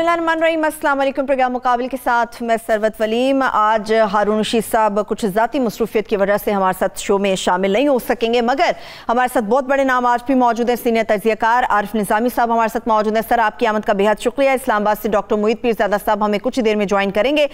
बिस्मिल्लाहिर्रहमानिर्रहीम। अस्सलाम वालेकुम। प्रोग्राम मुकाबिल के साथ मैं सरवत वलीम। आज हारून रशीद साहब कुछ ज़ाती मसरूफियत की वजह से हमारे साथ शो में शामिल नहीं हो सकेंगे, मगर हमारे साथ बहुत बड़े नाम आज भी मौजूद हैं। सीनियर तज्ज़ियाकार आरिफ निज़ामी साहब हमारे साथ मौजूद हैं। सर, आपकी आमद का बेहद शुक्रिया। इस्लामाबाद से डॉक्टर मोहित पीरज़ादा साहब हमें कुछ देर में ज्वाइन करेंगे,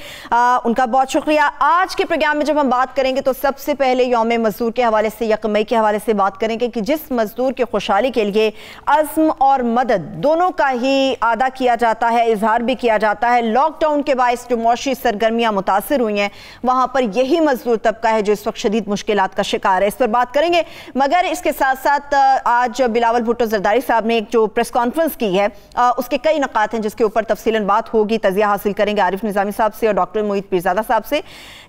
उनका बहुत शुक्रिया। आज के प्रोग्राम में जब हम बात करेंगे तो सबसे पहले यौम मज़दूर के हवाले से, 1 मई के हवाले से बात करेंगे कि जिस मज़दूर की खुशहाली के लिए अज़्म और मदद दोनों का ही अदा किया जाता है, इजहार भी किया जाता है। लॉकडाउन के बायस जो मौशी सरगर्मियां मुतासिर हुई हैं, वहां पर यही मजदूर तबका है जो इस वक्त शदीद मुश्किलात का शिकार है। इस पर बात करेंगे, मगर इसके साथ साथ आज बिलावल भुट्टो ज़रदारी साहब ने एक जो प्रेस कॉन्फ्रेंस की है, उसके कई नकात हैं जिसके ऊपर तफसीलन बात होगी। तजिया हासिल करेंगे आरिफ निज़ामी साहब से और डॉक्टर मोहित पीरज़ादा साहब से,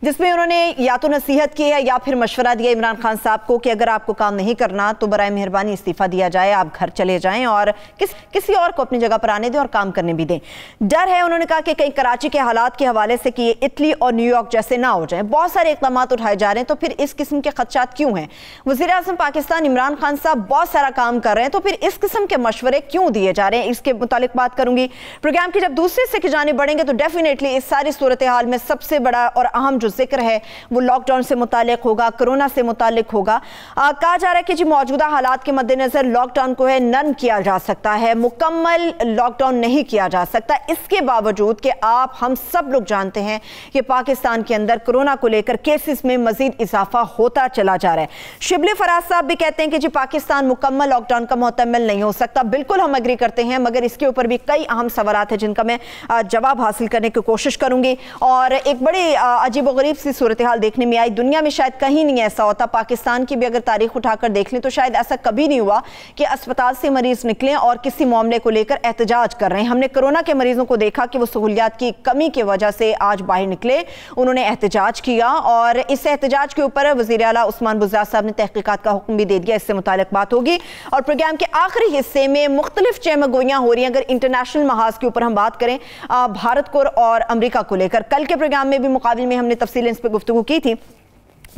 जिसमें उन्होंने या तो नसीहत की है या फिर मशवरा दिया इमरान खान साहब को कि अगर आपको काम नहीं करना तो बराए मेहरबानी इस्तीफा दिया जाए, आप घर चले जाएं और किसी और को अपनी जगह पर आने दें और काम करने भी दें। डर है, उन्होंने कहा कि कहीं कराची के हालात के हवाले से कि ये इटली और न्यूयॉर्क जैसे ना हो जाए। बहुत सारे इक़दाम उठाए जा रहे हैं, तो फिर इस किस्म के खदशात क्यों हैं? वज़ीर आज़म पाकिस्तान इमरान खान साहब बहुत सारा काम कर रहे हैं, तो फिर इस किस्म के मशवरे क्यों दिए जा रहे हैं? इसके मुतालिक बात करूंगी। प्रोग्राम की जब दूसरे से की जाने बढ़ेंगे तो डेफिनेटली इस सारी सूरत हाल में सबसे बड़ा और अहम जो जिक्र है वो लॉकडाउन से मुतालिक होगा, कोरोना से मुतालिक होगा। कहा जा रहा है कि जी मौजूदा हालात के मद्देनजर लॉकडाउन को है नन किया जा सकता है, मुकम्मल लॉकडाउन नहीं किया जा सकता। इसके बावजूद कि आप हम सब लोग जानते हैं कि पाकिस्तान के अंदर कोरोना को लेकर केसेस में मजीद इजाफा होता चला जा रहा है। शिबली फराज साहब भी कहते हैं कि जी पाकिस्तान मुकम्मल लॉकडाउन का मुहतमिल नहीं हो सकता। बिल्कुल हम एग्री करते हैं, मगर इसके ऊपर भी कई अहम सवालात हैं जिनका मैं जवाब हासिल करने की कोशिश करूंगी। और एक बड़ी अजीबोगरीब सी सूरत हाल देखने में आई, दुनिया में शायद कहीं नहीं ऐसा होता। पाकिस्तान की भी अगर तारीख उठाकर देख लें तो शायद ऐसा कभी नहीं हुआ कि अस्पताल से मरीज निकले और किसी मामले को लेकर एहतजाज कर रहे हैं। हमने कोरोना के मरीजों को देखा कि वो सहूलियात की कमी की वजह से आज बाहर निकले, उन्होंने एहतजाज किया और इस एहतजाज के ऊपर वज़ीर आला उस्मान बुज़दार साहब ने तहकीकात का हुक्म भी दे दिया। इससे मुतालिक बात होगी। और प्रोग्राम के आखिरी हिस्से में मुख्तलिफ चहमगोइयां हो रही हैं। अगर इंटरनेशनल महाज के ऊपर हम बात करें, भारत को और अमरीका को लेकर, कल के प्रोग्राम में भी मुकाबले में हमने तफसील इस पर गुफ्तगू की थी,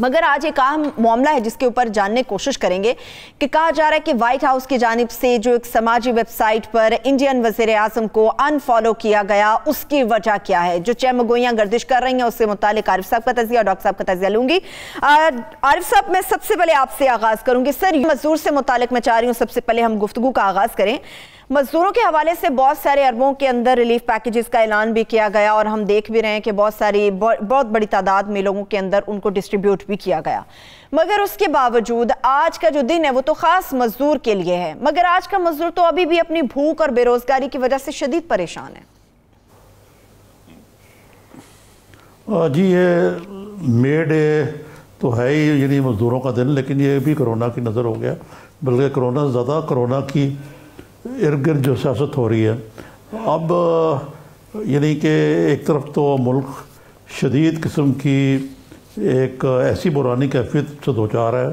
मगर आज एक अहम मामला है जिसके ऊपर जानने की कोशिश करेंगे कि कहा जा रहा है कि व्हाइट हाउस की जानिब से जो एक समाजी वेबसाइट पर इंडियन वज़ीर आज़म को अनफॉलो किया गया, उसकी वजह क्या है? जो चहमगोइयां गर्दिश कर रही हैं उससे मुतालिक आरिफ साहब का तज़िया और डॉक्टर साहब का तज़िया लूंगी। आरिफ साहब, मैं सबसे पहले आपसे आगाज़ करूंगी। सर, मजदूर से मुतालिक मैं चाह रही हूँ सबसे पहले हम गुफ्तगू का आगाज़ करें। मजदूरों के हवाले से बहुत सारे अरबों के अंदर रिलीफ पैकेजेस का ऐलान भी किया गया और हम देख भी रहे हैं कि बहुत बड़ी तादाद में लोगों के अंदर उनको डिस्ट्रीब्यूट भी किया गया। मगर उसके बावजूद आज का जो दिन है वो तो ख़ास मजदूर के लिए है, मगर आज का मजदूर तो अभी भी अपनी भूख और बेरोजगारी की वजह से शदीद परेशान है। जी, ये मे डे तो है ही, यानी मजदूरों का दिन, लेकिन ये भी कोरोना की नज़र हो गया। बल्कि कोरोना ज़्यादा, कोरोना की इर्द गिर्द जो सियासत हो रही है अब, यानी कि एक तरफ तो मुल्क शदीद किस्म की एक ऐसी बुरानी कैफियत से दो चार है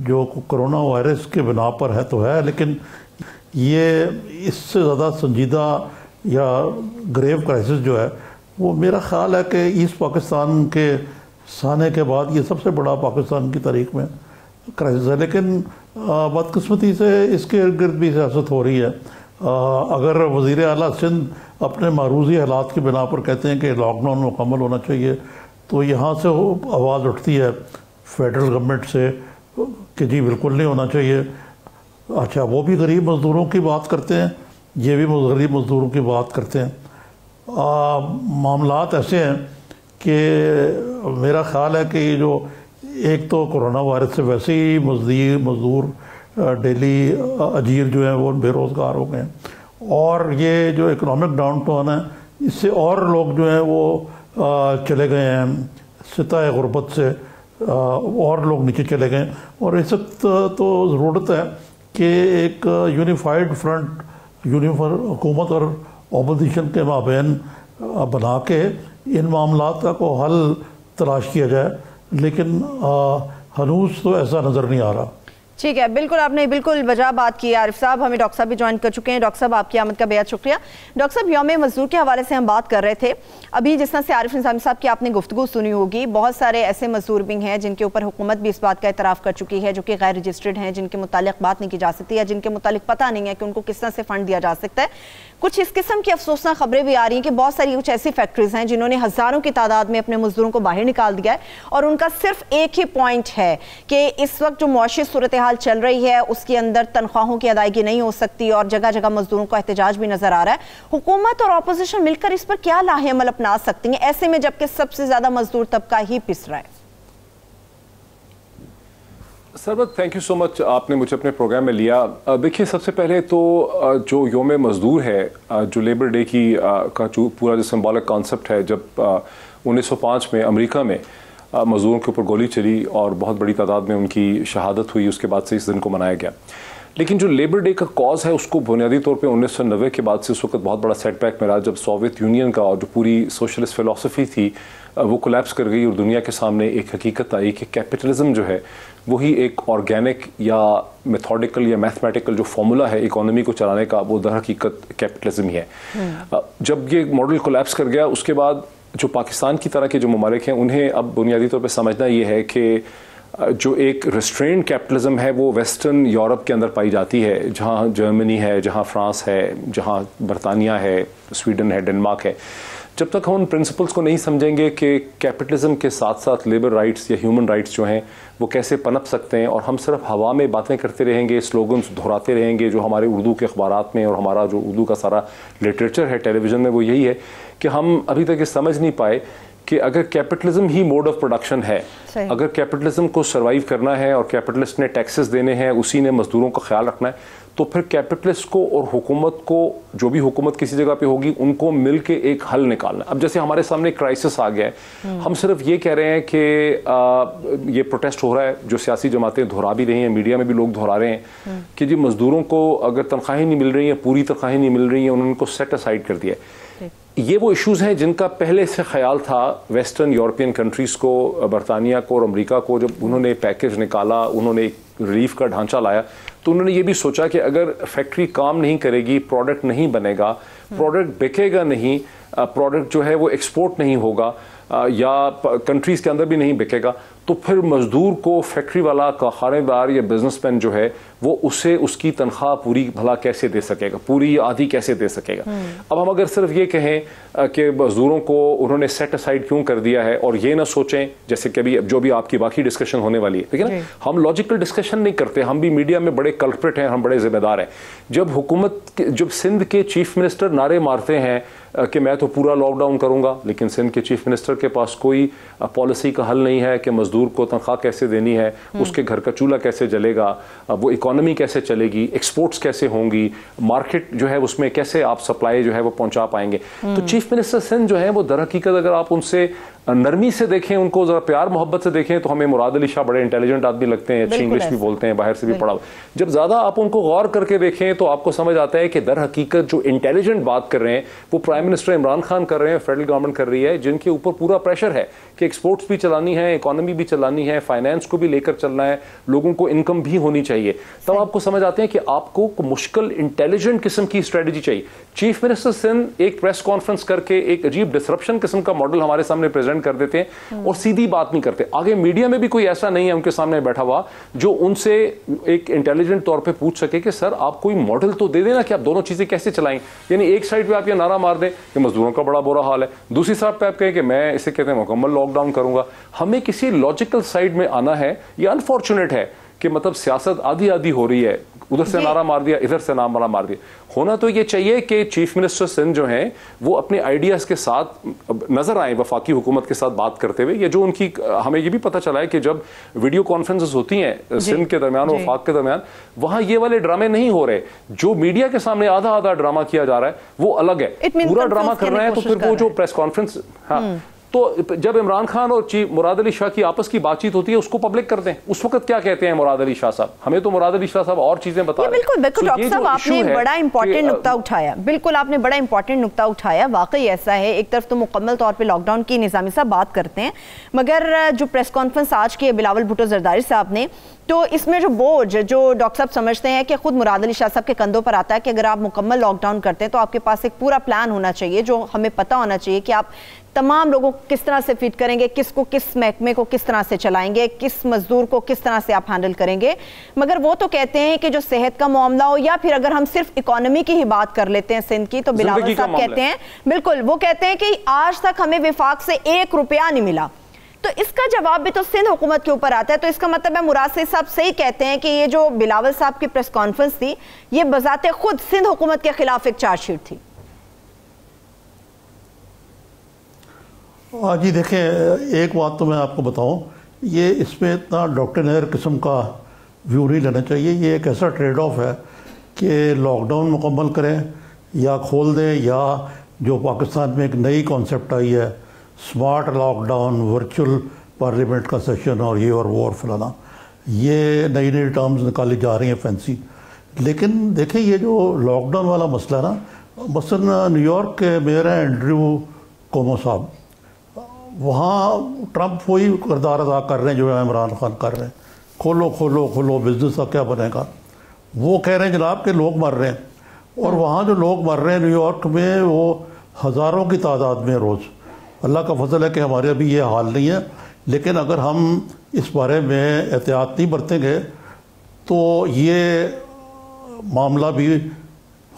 जो कोरोना वायरस के बिना पर है तो है, लेकिन ये इससे ज़्यादा संजीदा या ग्रेव क्राइसिस जो है वो मेरा ख्याल है कि ईस्ट पाकिस्तान के साने के बाद ये सबसे बड़ा पाकिस्तान की तारीख में क्राइसिस है। लेकिन बदकिस्मती से इसके इर्द गिर्द भी सियासत हो रही है। अगर वज़ीर आला सिंध अपने मारूजी हालात की बिना पर कहते हैं कि लॉकडाउन मुकम्मल होना चाहिए, तो यहाँ से आवाज़ उठती है फेडरल गवर्नमेंट से कि जी बिल्कुल नहीं होना चाहिए। अच्छा, वो भी गरीब मज़दूरों की बात करते हैं, ये भी गरीब मज़दूरों की बात करते हैं। मामलात ऐसे हैं कि मेरा ख्याल है कि जो एक तो कोरोना वायरस से वैसे ही मज़दूर डेली अजीर जो हैं वो बेरोज़गार हो गए हैं, और ये जो इकोनॉमिक डाउन टाउन है इससे और लोग जो हैं वो चले गए हैं सिताए गुरबत से, और लोग नीचे चले गए। और इस वक्त तो ज़रूरत है कि एक यूनिफाइड फ्रंट हुकूमत और अपोजिशन के माबैन बना के इन मामलात को हल तलाश किया जाए, लेकिन हनूस तो ऐसा नज़र नहीं आ रहा। ठीक है, बिल्कुल आपने बिल्कुल वजह बात की। आरिफ साहब, हमें डॉक्टर साहब भी ज्वाइन कर चुके हैं। डॉक्टर साहब, आपकी आमद का बेहद शुक्रिया। डॉक्टर साहब, यौम मजदूर के हवाले से हम बात कर रहे थे। अभी जिस तरह से आरिफ निज़ामी साहब की आपने गुफ्तगू सुनी होगी, बहुत सारे ऐसे मजदूर भी हैं जिनके ऊपर हुकूमत भी इस बात का इतराफ़ कर चुकी है, जो कि गैर रजिस्टर्ड हैं, जिनके मुतालिक बात नहीं की जा सकती, या जिनके मुतालिक पता नहीं है कि उनको किस तरह से फ़ंड दिया जा सकता है। कुछ इस किस्म की अफसोसनाक खबरें भी आ रही हैं कि बहुत सारी कुछ ऐसी फैक्ट्रीज हैं जिन्होंने हज़ारों की तादाद में अपने मजदूरों को बाहर निकाल दिया है, और उनका सिर्फ एक ही पॉइंट है कि इस वक्त जो मुआशी सूरत हाल चल रही है उसके अंदर तनख्वाहों की अदायगी नहीं हो सकती, और जगह जगह मजदूरों का एहतजाज भी नजर आ रहा है। हुकूमत और अपोजिशन मिलकर इस पर क्या लाहे अमल अपना सकती हैं ऐसे में, जबकि सबसे ज्यादा मजदूर तबका ही पिस रहा है? सरबत, थैंक यू सो मच, आपने मुझे अपने प्रोग्राम में लिया। देखिए, सबसे पहले तो जो योम मज़दूर है, जो लेबर डे की का जो पूरा जो सिंबॉलिक कॉन्सेप्ट है, जब 1905 में अमेरिका में मज़दूरों के ऊपर गोली चली और बहुत बड़ी तादाद में उनकी शहादत हुई, उसके बाद से इस दिन को मनाया गया। लेकिन जो लेबर डे का कॉज है, उसको बुनियादी तौर पे 1990 के बाद से उस वक्त बहुत बड़ा सेटबैक मिला, जब सोवियत यूनियन का और जो पूरी सोशलिस्ट फिलॉसफी थी वो कोलैप्स कर गई, और दुनिया के सामने एक हकीकत आई कि कैपिटलिज्म जो है वही एक ऑर्गेनिक या मेथोडिकल या मैथमेटिकल जो फॉर्मूला है इकोनॉमी को चलाने का, वो दर हकीकत कैपिटलिज्म ही है। जब ये मॉडल कोलैप्स कर गया, उसके बाद जो पाकिस्तान की तरह के जो ममालिक हैं, उन्हें अब बुनियादी तौर पर समझना ये है कि जो एक रिस्ट्रेंड कैपिटलिज्म है वो वेस्टर्न यूरोप के अंदर पाई जाती है, जहाँ जर्मनी है, जहाँ फ्रांस है, जहाँ बरतानिया है, स्वीडन है, डेनमार्क है। जब तक हम उन प्रिंसिपल्स को नहीं समझेंगे कि कैपिटलिज्म के साथ साथ लेबर राइट्स या ह्यूमन राइट्स जो हैं वो कैसे पनप सकते हैं, और हम सिर्फ हवा में बातें करते रहेंगे, स्लोगन्स दोहराते रहेंगे, जो हमारे उर्दू के अखबारात में और हमारा जो उर्दू का सारा लिटरेचर है टेलीविज़न में, वो यही है कि हम अभी तक ये समझ नहीं पाए कि अगर capitalism he mode of production है, अगर कैपिटलिज्म को सर्वाइव करना है और कैपिटलिस्ट ने टैक्सेस देने हैं, उसी ने मजदूरों का ख्याल रखना है, तो फिर कैपिटलिस्ट को और हुकूमत को, जो भी हुकूमत किसी जगह पे होगी, उनको मिल के एक हल निकालना। अब जैसे हमारे सामने क्राइसिस आ गया है, हम सिर्फ ये कह रहे हैं कि ये प्रोटेस्ट हो रहा है, जो सियासी जमातें दोहरा भी रही हैं, मीडिया में भी लोग दोहरा रहे हैं कि जी मजदूरों को अगर तनख्वाहें नहीं मिल रही हैं, पूरी तनख्वाहें नहीं मिल रही हैं, उन्होंने उनको सेट असाइड कर दिया है। ये वो इश्यूज़ हैं जिनका पहले से ख्याल था वेस्टर्न यूरोपियन कंट्रीज़ को, बरतानिया को और अमेरिका को। जब उन्होंने पैकेज निकाला, उन्होंने एक रिलीफ का ढांचा लाया, तो उन्होंने ये भी सोचा कि अगर फैक्ट्री काम नहीं करेगी, प्रोडक्ट नहीं बनेगा, प्रोडक्ट बिकेगा नहीं, प्रोडक्ट जो है वो एक्सपोर्ट नहीं होगा या कंट्रीज़ के अंदर भी नहीं बिकेगा, तो फिर मजदूर को फैक्ट्री वाला, कारखानेदार या बिजनेसमैन जो है वो उसे उसकी तनख्वाह पूरी भला कैसे दे सकेगा, पूरी आधी कैसे दे सकेगा। अब हम अगर सिर्फ ये कहें कि मजदूरों को उन्होंने सेट असाइड क्यों कर दिया है, और ये ना सोचें जैसे कि अभी जो भी आपकी बाकी डिस्कशन होने वाली है, ठीक है ना, हम लॉजिकल डिस्कशन नहीं करते, हम भी मीडिया में बड़े कल्प्रिट हैं, हम बड़े जिम्मेदार हैं। जब हुकूमत, जब सिंध के चीफ मिनिस्टर नारे मारते हैं कि मैं तो पूरा लॉकडाउन करूंगा, लेकिन सिंध के चीफ मिनिस्टर के पास कोई पॉलिसी का हल नहीं है कि मजदूर को तनख्वाह कैसे देनी है, उसके घर का चूल्हा कैसे जलेगा, वो इकोनॉमी कैसे चलेगी, एक्सपोर्ट्स कैसे होंगी, मार्केट जो है उसमें कैसे आप सप्लाई जो है वो पहुंचा पाएंगे। तो चीफ मिनिस्टर सिंध जो है वो दर हकीकत अगर आप उनसे नरमी से देखें, उनको जरा प्यार मोहब्बत से देखें, तो हमें मुराद अली शाह बड़े इंटेलिजेंट आदमी लगते हैं, अच्छी इंग्लिश भी बोलते हैं, बाहर से भी पढ़ा। जब ज्यादा आप उनको गौर करके देखें तो आपको समझ आता है कि दर हकीकत जो इंटेलिजेंट बात कर रहे हैं वो प्राइम मिनिस्टर इमरान खान कर रहे हैं, फेडरल गवर्नमेंट कर रही है, जिनके ऊपर पूरा प्रेशर है कि एक्सपोर्ट्स भी चलानी है, इकोनॉमी भी चलानी है, फाइनेंस को भी लेकर चलना है, लोगों को इनकम भी होनी चाहिए। तब आपको समझ आते हैं कि आपको मुश्किल इंटेलिजेंट किस्म की स्ट्रेटजी चाहिए। चीफ मिनिस्टर सिंध एक प्रेस कॉन्फ्रेंस करके एक अजीब डिसरप्शन किस्म का मॉडल हमारे सामने प्रेजेंट कर देते हैं और सीधी बात नहीं करते। आगे मीडिया में भी कोई ऐसा नहीं है उनके सामने बैठा हुआ जो उनसे एक इंटेलिजेंट तौर पे पूछ सके कि सर आप कोई मॉडल तो दे देना कि आप दोनों चीजें कैसे चलाएं। यानी एक साइड पे आप ये नारा मार दें कि मजदूरों का बड़ा बुरा हाल है, दूसरी साइड पे आप कहें कि मैं इसे कहते हैं मुकम्मल लॉकडाउन करूंगा। हमें किसी लॉजिकल साइड में आना है। ये अनफॉर्चुनेट है कि मतलब सियासत आधी आधी हो रही है, उधर से नारा मार दिया, इधर से नारा मार दिया। होना तो ये चाहिए कि चीफ मिनिस्टर सिंध जो हैं वो अपने आइडियाज के साथ नजर आए वफाकी हुकूमत के साथ बात करते हुए। ये जो उनकी, हमें ये भी पता चला है कि जब वीडियो कॉन्फ्रेंसेस होती हैं सिंध के दरमियान और वफाक के दरमियान, वहां ये वाले ड्रामे नहीं हो रहे। जो मीडिया के सामने आधा आधा ड्रामा किया जा रहा है वो अलग है, पूरा ड्रामा कर रहे हैं। तो फिर वो जो प्रेस कॉन्फ्रेंस, हाँ, तो जब इमरान खान और मुराद अली शाह की आपस की बातचीत होती है उसको पब्लिक कर दें, उस वक्त क्या कहते हैं मुराद अली शाह साहब? हमें तो मुराद अली शाह साहब और चीजें बता रहे हैं। बिल्कुल बिल्कुल डॉक्टर साहब, आपने बड़ा इंपॉर्टेंट नुक्ता उठाया, बिल्कुल आपने बड़ा इंपॉर्टेंट नुक्ता उठाया। वाकई ऐसा है, एक तरफ तो मुकम्मल तौर पे लॉकडाउन की निज़ामी साहब बात करते हैं, मगर जो प्रेस कॉन्फ्रेंस आज की बिलावल भुट्टो जरदारी साहब ने, तो इसमें जो बोझ जो डॉक्टर साहब समझते हैं कि खुद मुराद अली शाह साहब के कंधों पर आता है कि अगर आप मुकम्मल लॉकडाउन करते हैं तो आपके पास एक पूरा प्लान होना चाहिए, जो हमें पता होना चाहिए कि आप तमाम लोगों को किस तरह से फिट करेंगे, किसको किस महकमे को किस तरह से चलाएंगे, किस मजदूर को किस तरह से आप हैंडल करेंगे। मगर वो तो कहते हैं कि जो सेहत का मामला हो, या फिर अगर हम सिर्फ इकोनॉमी की ही बात कर लेते हैं सिंध की, तो बिलावल साहब कहते हैं, बिल्कुल वो कहते हैं कि आज तक हमें विफाक से 1 रुपया नहीं मिला। तो इसका जवाब भी तो सिंध हुकूमत के ऊपर आता है। तो इसका मतलब है मुराद साहब सही कहते हैं कि ये जो बिलावल साहब की प्रेस कॉन्फ्रेंस थी, ये बजाते खुद सिंध हुकूमत के खिलाफ एक चार्जशीट थी। जी देखें, एक बात तो मैं आपको बताऊं, ये इसमें इतना डॉक्टरनेर किस्म का व्यू नहीं लेना चाहिए। ये एक ऐसा ट्रेड ऑफ है कि लॉकडाउन मुकम्मल करें या खोल दें, या जो पाकिस्तान में एक नई कॉन्सेप्ट आई है स्मार्ट लॉकडाउन, वर्चुअल पार्लियामेंट का सेशन और ये और वो और फलाना, ये नई नई टर्म्स निकाली जा रही हैं फैंसी। लेकिन देखें, ये जो लॉकडाउन वाला मसला ना, मसलन न्यूयॉर्क के मेयर हैं एंड्रयू कोमो साहब, वहाँ ट्रंप वही किरदार अदा कर रहे हैं जो इमरान खान कर रहे हैं, खोलो खोलो खोलो, बिजनेस का क्या बनेगा। वो कह रहे हैं जनाब के लोग मर रहे हैं, और वहाँ जो लोग मर रहे हैं न्यूयॉर्क में वो हज़ारों की तादाद में रोज़। अल्लाह का फजल है कि हमारे अभी ये हाल नहीं है, लेकिन अगर हम इस बारे में एहतियात नहीं बरतेंगे तो ये मामला भी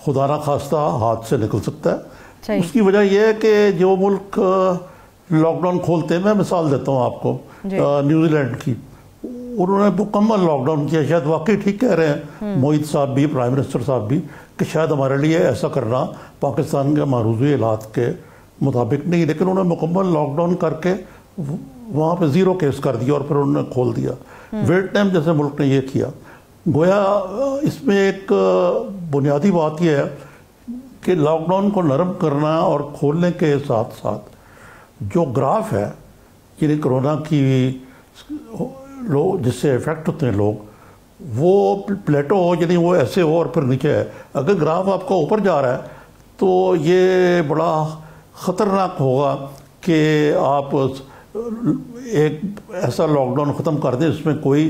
खुदा ना खास्ता हाथ से निकल सकता है। उसकी वजह यह है कि जो मुल्क लॉकडाउन खोलते हैं, मैं मिसाल देता हूँ आपको न्यूजीलैंड की, उन्होंने मुकम्मल लॉकडाउन किया। शायद वाकई ठीक कह रहे हैं मोहित साहब भी, प्राइम मिनिस्टर साहब भी, कि शायद हमारे लिए ऐसा करना पाकिस्तान के मारूजी हालात के मुताबिक नहीं, लेकिन उन्होंने मुकम्मल लॉकडाउन करके वहाँ पे 0 केस कर दिया और फिर उन्होंने खोल दिया। वियतनाम जैसे मुल्क ने ये किया। गोया इसमें एक बुनियादी बात यह है कि लॉकडाउन को नरम करना और खोलने के साथ साथ जो ग्राफ है, यानी कोरोना की लोग जिससे इफेक्ट होते हैं लोग, वो प्लेटो हो, यानी वो ऐसे हो और फिर नीचे है। अगर ग्राफ आपका ऊपर जा रहा है तो ये बड़ा ख़तरनाक होगा कि आप एक ऐसा लॉकडाउन ख़त्म कर दें जिसमें कोई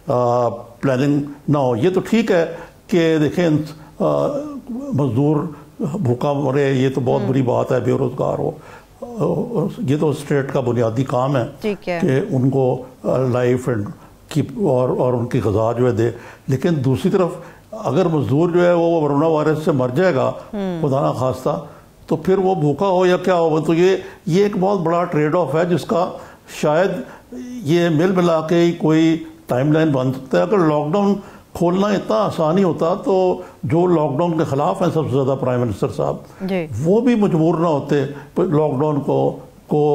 प्लानिंग ना हो। ये तो ठीक है कि देखें मजदूर भूखा मरे, ये तो बहुत बुरी बात है, बेरोज़गार हो, ये तो स्टेट का बुनियादी काम है कि उनको लाइफ एंड की और उनकी ग़िज़ा जो है दे। लेकिन दूसरी तरफ अगर मजदूर जो है वो कोरोना वायरस से मर जाएगा खुदा ना खास्ता, तो फिर वो भूखा हो या क्या हो। तो ये एक बहुत बड़ा ट्रेड ऑफ है जिसका शायद ये मिल मिला के ही कोई टाइमलाइन बन सकता है। अगर लॉकडाउन खोलना इतना आसान ही होता तो जो लॉकडाउन के खिलाफ हैं सबसे ज़्यादा प्राइम मिनिस्टर साहब, वो भी मजबूर ना होते लॉकडाउन को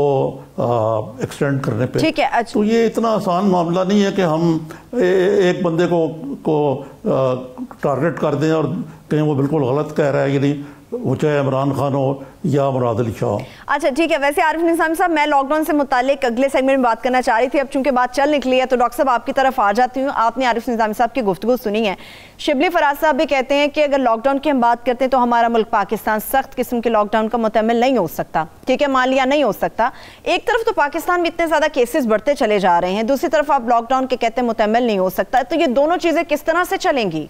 एक्सटेंड करने पे। ठीक है, तो ये इतना आसान मामला नहीं है कि हम एक बंदे को टारगेट कर दें और कहीं वो बिल्कुल गलत कह रहा है, यानी वो चाहे इमरान खान हो या मुराद अली शाह। अच्छा ठीक है, वैसे आरिफ निज़ामी साहब, मैं लॉकडाउन से मुतालिक अगले सेगमेंट में बात करना चाह रही थी, अब चूंकि बात चल निकली है तो डॉक्टर साहब आपकी तरफ आ जाती हूँ। आपने आरिफ निज़ामी साहब की गुफ्तगू सुनी है। शिबली फराज साहब भी कहते हैं कि अगर लॉकडाउन की हम बात करते हैं तो हमारा मुल्क पाकिस्तान सख्त किस्म के लॉकडाउन का मुतमिल नहीं हो सकता। ठीक है, मान लिया नहीं हो सकता। एक तरफ तो पाकिस्तान में इतने ज़्यादा केसेस बढ़ते चले जा रहे हैं, दूसरी तरफ आप लॉकडाउन के कहते हैं मुतमिल नहीं हो सकता, तो ये दोनों चीज़ें किस तरह से चलेंगी?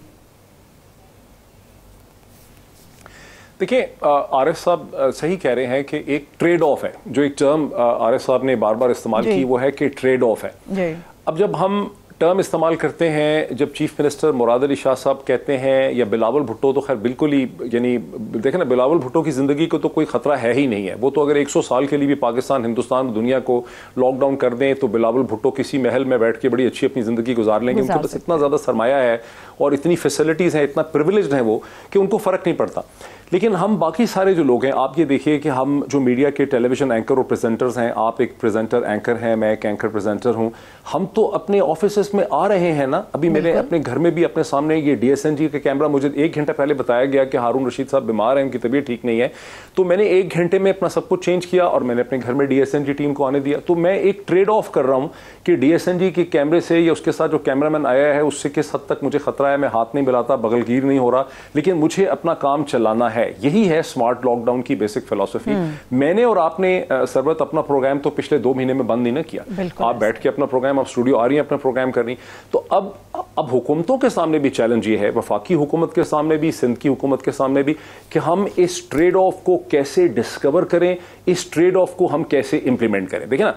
देखिए, आरिफ साहब सही कह रहे हैं कि एक ट्रेड ऑफ है। जो एक टर्म आरिफ साहब ने बार बार इस्तेमाल की वो है कि ट्रेड ऑफ है। अब जब हम टर्म इस्तेमाल करते हैं, जब चीफ मिनिस्टर मुराद अली शाह साहब कहते हैं या बिलावल भुट्टो, तो खैर बिल्कुल ही, यानी देखें ना, बिलावल भुट्टो की ज़िंदगी को तो कोई ख़तरा है ही नहीं है। वो तो अगर 100 साल के लिए भी पाकिस्तान, हिंदुस्तान, दुनिया को लॉकडाउन कर दें तो बिलावल भुट्टो किसी महल में बैठ के बड़ी अच्छी अपनी ज़िंदगी गुजार लेंगे। उनके पास इतना ज़्यादा सरमाया है और इतनी फैसिलिटीज़ हैं, इतना प्रिविलेज्ड हैं वो, कि उनको फ़र्क नहीं पड़ता। लेकिन हम बाकी सारे जो लोग हैं, आप ये देखिए कि हम जो मीडिया के टेलीविजन एंकर और प्रेजेंटर्स हैं, आप एक प्रेजेंटर एंकर हैं, मैं एक एंकर प्रेजेंटर हूं, हम तो अपने ऑफिस में आ रहे हैं ना। अभी मैंने अपने घर में भी अपने सामने ये DSNG का कैमरा, मुझे 1 घंटा पहले बताया गया कि हारून रशीद साहब बीमार हैं, उनकी तबीयत ठीक नहीं है, तो मैंने 1 घंटे में अपना सब कुछ चेंज किया और मैंने अपने घर में DSNG टीम को आने दिया। तो मैं एक ट्रेड ऑफ कर रहा हूं कि DSNG के कैमरे से या उसके साथ जो कैमरामैन आया है उससे किस हद तक मुझे खतरा है। मैं हाथ नहीं मिलाता, बगलगीर नहीं हो रहा, लेकिन मुझे अपना काम चलाना है। यही है स्मार्ट लॉकडाउन की बेसिक फिलॉसफी। मैंने और आपने सरबत अपना प्रोग्राम तो पिछले 2 महीने में बंद नहीं ना किया। आप बैठ के अपना प्रोग्राम, आप स्टूडियो आ रही हैं अपना प्रोग्राम कर रही। तो अब हुकूमतों के सामने भी चैलेंज ये है, वफाकी हुकूमत के सामने भी, सिंध की हुकूमत के सामने भी, कि हम इस ट्रेड ऑफ को कैसे डिस्कवर करें, इस ट्रेड ऑफ को हम कैसे इंप्लीमेंट करें। देखिए ना,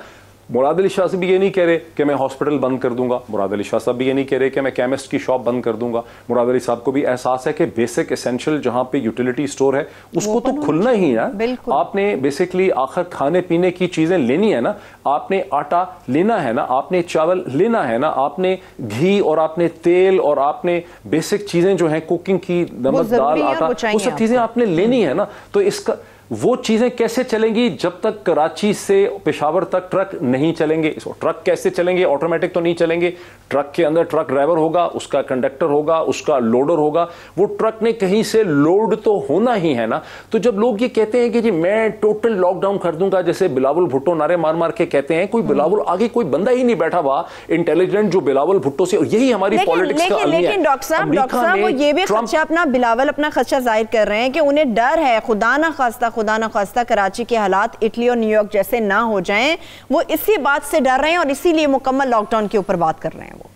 मुराद अली शाह से भी ये नहीं कह रहे कि मैं हॉस्पिटल बंद कर दूंगा, मुराद अली शाह साहब भी ये नहीं कह रहे कि मैं केमिस्ट की शॉप बंद कर दूंगा। मुराद अली साहब को भी एहसास है कि बेसिक एसेंशियल जहां पे यूटिलिटी स्टोर है उसको तो खुलना ही है। आपने बेसिकली आखिर खाने पीने की चीजें लेनी है ना, आपने आटा लेना है ना, आपने चावल लेना है ना, आपने घी और आपने तेल और आपने बेसिक चीजें जो है कुकिंग की, नमक, दाल, आटा, वो सब चीजें आपने लेनी है ना। तो इसका वो चीजें कैसे चलेंगी जब तक कराची से पेशावर तक ट्रक नहीं चलेंगे। ट्रक कैसे चलेंगे? ऑटोमेटिक तो नहीं चलेंगे। ट्रक के अंदर ट्रक ड्राइवर होगा, उसका कंडक्टर होगा, उसका लोडर होगा, वो ट्रक ने कहीं से लोड तो होना ही है ना। तो जब लोग ये कहते हैं कि जी मैं टोटल लॉकडाउन कर दूंगा, जैसे बिलावल भुट्टो नारे मार मार के कहते हैं, कोई बिलावल आगे कोई बंदा ही नहीं बैठा हुआ इंटेलिजेंट जो बिलावल भुट्टो से, यही हमारी पॉलिटिक्स का अलमी है। लेकिन डॉक्टर साहब वो ये भी खदशा अपना बिलावल अपना खदशा जाहिर कर रहे हैं कि उन्हें डर है खुदा ना खास्ता कराची के हालात इटली और न्यूयॉर्क जैसे ना हो जाएं, वो इसी बात से डर रहे हैं और इसीलिए मुकम्मल लॉकडाउन के ऊपर बात कर रहे हैं। वो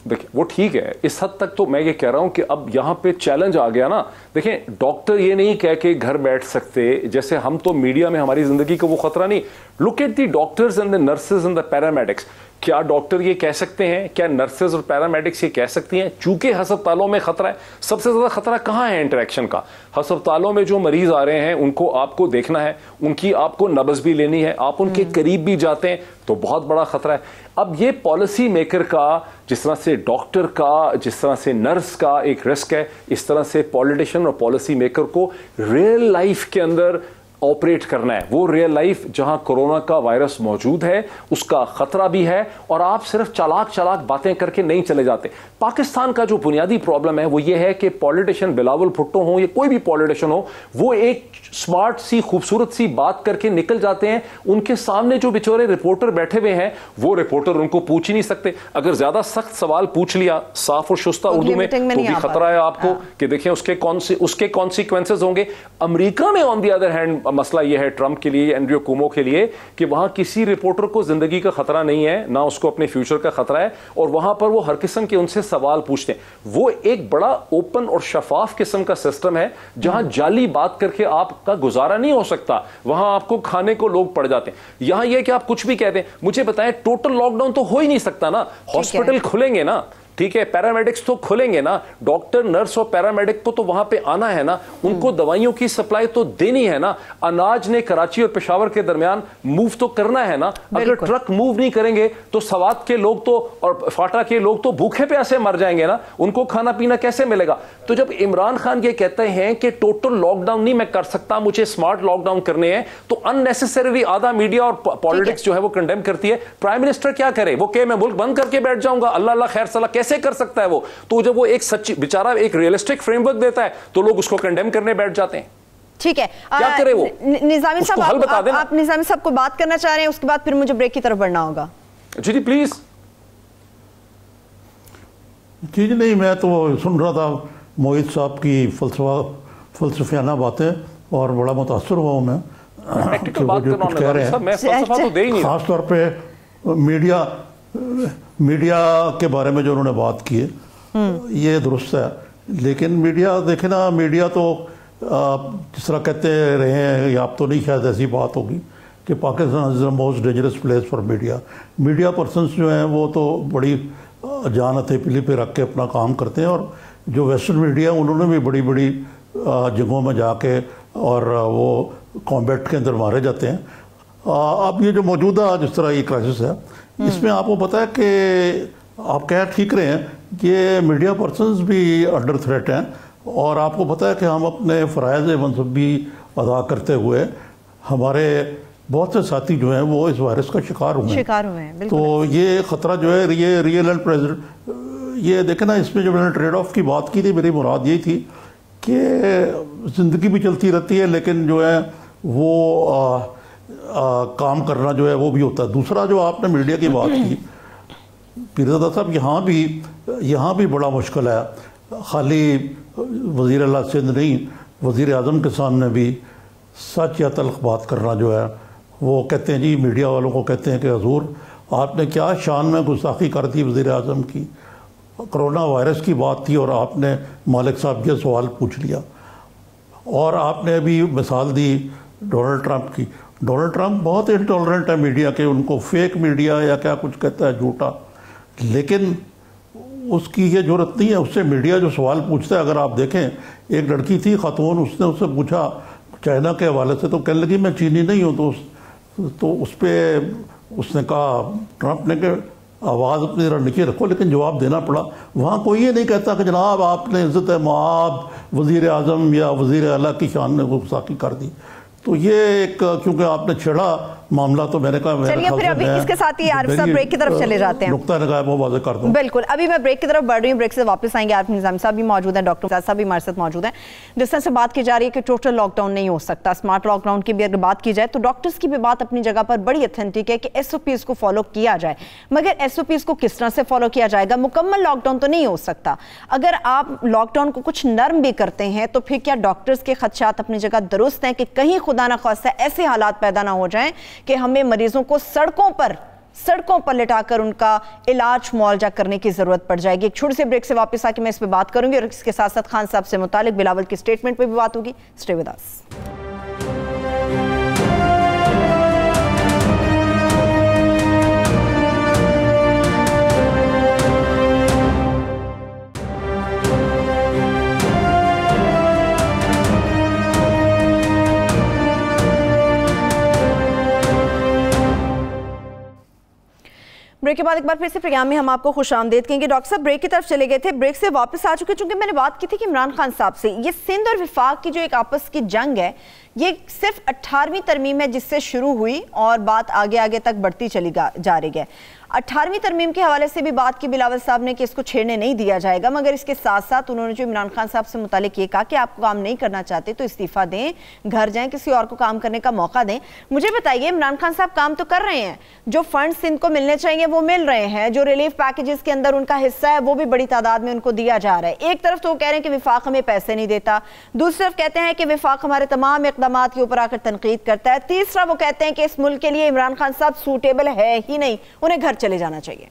देखिए वो ठीक है, इस हद तक तो मैं ये कह रहा हूं कि अब यहां पे चैलेंज आ गया ना। देखिए डॉक्टर ये नहीं कह के घर बैठ सकते, जैसे हम तो मीडिया में हमारी जिंदगी का वो खतरा नहीं। Look at the doctors and the nurses and the paramedics. क्या डॉक्टर ये कह सकते हैं, क्या नर्सेज और पैरामेडिक्स ये कह सकती हैं चूंकि अस्पतालों में खतरा है? सबसे ज्यादा खतरा कहां है इंटरेक्शन का? अस्पतालों में जो मरीज आ रहे हैं उनको आपको देखना है, उनकी आपको नब्ज भी लेनी है, आप उनके करीब भी जाते हैं तो बहुत बड़ा खतरा है। अब ये पॉलिसी मेकर का, जिस तरह से डॉक्टर का, जिस तरह से नर्स का एक रिस्क है, इस तरह से पॉलिटिशियन और पॉलिसी मेकर को रियल लाइफ के अंदर ऑपरेट करना है। वो रियल लाइफ जहां कोरोना का वायरस मौजूद है, उसका खतरा भी है, और आप सिर्फ चालाक बातें करके नहीं चले जाते। पाकिस्तान का जो बुनियादी प्रॉब्लम है वो ये है कि पॉलिटिशियन बिलावल भुट्टो हो या कोई भी पॉलिटिशियन हो, वो एक स्मार्ट सी खूबसूरत सी बात करके निकल जाते हैं। उनके सामने जो बेचारे रिपोर्टर बैठे हुए हैं, वो रिपोर्टर उनको पूछ ही नहीं सकते। अगर ज्यादा सख्त सवाल पूछ लिया साफ और शुस्ता उर्दू में तो भी खतरा है आपको कि देखें उसके कॉन्सिक्वेंसेज होंगे। अमेरिका में ऑन द अदर हैंड मसला यह है ट्रंप के लिए, एंड्रयू कुमो के लिए, कि वहां किसी रिपोर्टर को जिंदगी का खतरा नहीं है, ना उसको अपने फ्यूचर का खतरा है, और वहां पर वो हर किस्म के उनसे सवाल पूछते हैं। वो एक बड़ा ओपन और शफाफ किस्म का सिस्टम है जहां जाली बात करके आपका गुजारा नहीं हो सकता, वहां आपको खाने को लोग पड़ जाते हैं। यहां यह कि आप कुछ भी कहते हैं। मुझे बताएं, टोटल लॉकडाउन तो हो ही नहीं सकता ना, हॉस्पिटल खुलेंगे ना, ठीक है, पैरामेडिक्स तो खुलेंगे ना, डॉक्टर नर्स और पैरामेडिक को तो वहां पे आना है ना, उनको दवाइयों की सप्लाई तो देनी है ना, अनाज ने कराची और पेशावर के दरमियान मूव तो करना है ना। अगर ट्रक मूव नहीं करेंगे तो सवात के लोग तो और फाटा के लोग तो भूखे प्यासे मर जाएंगे ना, उनको खाना पीना कैसे मिलेगा? तो जब इमरान खान ये कहते हैं कि टोटल लॉकडाउन नहीं मैं कर सकता, मुझे स्मार्ट लॉकडाउन करने हैं, तो अननेसेसरी आधा मीडिया और पॉलिटिक्स जो है वो कंडेम करती है। प्राइम मिनिस्टर क्या करे? वो कहे मैं मुल्क बंद करके बैठ जाऊंगा, अल्लाह अल्लाह खैर सलाह, कैसे कर सकता है वो? तो जब वो एक सच्ची बेचारा एक रियलिस्टिक फ्रेमवर्क देता है तो लोग उसको कंडेम करने बैठ जाते हैं। ठीक है, क्या करे वो? निजामी साहब आप निजामी साहब को बात करना चाह रहे हैं, उसके बाद फिर मुझे ब्रेक की तरफ बढ़ना होगा। जी प्लीज। चीज नहीं, मैं तो सुन रहा था मोहित साहब की फलसफियाना बातें और बड़ा मुतासर हुआ हूं मैं कि वो जो कुछ कह रहे हैं, खास तौर पे मीडिया के बारे में जो उन्होंने बात की है ये दुरुस्त है। लेकिन मीडिया देखे ना, मीडिया तो जिस तरह कहते रहे हैं, या अब तो नहीं शायद ऐसी बात होगी कि Pakistan is the most dangerous place for media persons जो हैं वो तो बड़ी जान हथेली पे रख के अपना काम करते हैं, और जो वेस्टर्न मीडिया उन्होंने भी बड़ी बड़ी जगहों में जाके और वो कॉम्बैट के अंदर मारे जाते हैं। अब ये जो मौजूदा जिस तरह ये क्राइसिस है, इसमें आपको पता है कि आप कह ठीक रहे हैं कि मीडिया पर्सनस भी अंडर थ्रेट हैं, और आपको पता है कि हम अपने फ़राइज़ मनसब भी अदा करते हुए हमारे बहुत से साथी जो हैं वो इस वायरस का शिकार हुए हैं। तो ये ख़तरा जो है ये रियल एंड प्रेजेंट, ये देखें ना, इसमें जो मैंने ट्रेड ऑफ की बात की थी, मेरी मुराद यही थी कि ज़िंदगी भी चलती रहती है लेकिन जो है वो काम करना जो है वो भी होता है। दूसरा जो आपने मीडिया की बात की पीरज़ादा साहब, यहाँ भी बड़ा मुश्किल है। खाली वज़ीर आला सिंध नहीं, वज़ीर आज़म के सामने भी सच या तल्ख बात करना जो है, वो कहते हैं जी, मीडिया वालों को कहते हैं कि हजूर आपने क्या शान में गुस्ताखी कर दी वज़ीर आज़म की, कोरोना वायरस की बात थी और आपने मालिक साहब के सवाल पूछ लिया। और आपने अभी मिसाल दी डोनाल्ड ट्रंप की। डोनाल्ड ट्रंप बहुत इंटॉलरेंट है मीडिया के, उनको फेक मीडिया या क्या कुछ कहता है, झूठा, लेकिन उसकी ये जरूरत नहीं है। उससे मीडिया जो सवाल पूछता है, अगर आप देखें, एक लड़की थी खातून, उसने उससे पूछा चाइना के हवाले से, तो कहने लगी मैं चीनी नहीं हूँ। तो उस पर उसने कहा, ट्रंप ने, कि आवाज़ अपनी जरा नीचे रखो, लेकिन जवाब देना पड़ा। वहाँ कोई ये नहीं कहता कि जनाब आपने इज़्ज़त माब वज़ीर आज़म या वज़ीर आला की शान में गुस्ताखी कर दी। तो ये एक, क्योंकि आपने छेड़ा मामला, तो मैंने कहा चलिए फिर अभी इसके साथ ही आरिफ साहब ब्रेक की तरफ चले जाते हैं। नुक्ता लगाया वो वाज़ेह कर दूं। बिल्कुल, अभी मैं ब्रेक की तरफ बढ़ रही हूँ, ब्रेक से वापस आएंगे। आरिफ निज़ामी साहब भी मौजूद हैं, डॉक्टर साहब भी हमारे साथ मौजूद हैं। जिस तरह से बात की जा रही है कि टोटल लॉकडाउन नहीं हो सकता, स्मार्ट लॉकडाउन की भी अगर बात की जाए तो डॉक्टर्स की भी बात अपनी जगह पर बड़ी ऑथेंटिक है कि SOPs को फॉलो किया जाए, मगर SOPs को किस तरह से फॉलो किया जाएगा? मुकम्मल लॉकडाउन तो नहीं हो सकता। अगर आप लॉकडाउन को कुछ नर्म भी करते हैं तो फिर क्या डॉक्टर्स के खदशात अपनी जगह दुरुस्त हैं कि कहीं खुदा ना खास्ता ऐसे हालात पैदा ना हो जाएं कि हमें मरीजों को सड़कों पर लिटाकर उनका इलाज मुआवजा करने की जरूरत पड़ जाएगी? एक छोटे से ब्रेक से वापस आके मैं इस पे बात करूंगी और इसके साथ साथ खान साहब से मुतालिक बिलावल की स्टेटमेंट पे भी बात होगी। Stay with us. ब्रेक के बाद एक बार फिर से प्रोग्राम में हम आपको खुशामदीद कहेंगे। डॉक्टर साहब ब्रेक की तरफ चले गए थे, ब्रेक से वापस आ चुके। चूंकि मैंने बात की थी कि इमरान खान साहब से, ये सिंध और विफाक की जो एक आपस की जंग है, ये सिर्फ 18वीं तरमीम है जिससे शुरू हुई और बात आगे आगे तक बढ़ती चली जा रही है। 18वीं तरमीम के हवाले से भी बात की बिलावल साहब ने कि इसको छेड़ने नहीं दिया जाएगा, मगर इसके साथ साथ उन्होंने जो इमरान खान साहब से मुतालिक ये कहा कि आप काम नहीं करना चाहते तो इस्तीफा दें, घर जाएं, किसी और को काम करने का मौका दें। मुझे बताइए, इमरान खान साहब काम तो कर रहे हैं, जो फंड सिंध को मिलने चाहिए वो मिल रहे हैं, जो रिलीफ पैकेजेस के अंदर उनका हिस्सा है वो भी बड़ी तादाद में उनको दिया जा रहा है। एक तरफ तो वो कह रहे हैं कि विफाक हमें पैसे नहीं देता, दूसरी तरफ कहते हैं कि विफाक हमारे तमाम इकदाम के ऊपर आकर तनकीद करता है, तीसरा वो कहते हैं कि इस मुल्क के लिए इमरान खान साहब सूटेबल है ही नहीं, उन्हें घर चले जाना चाहिए।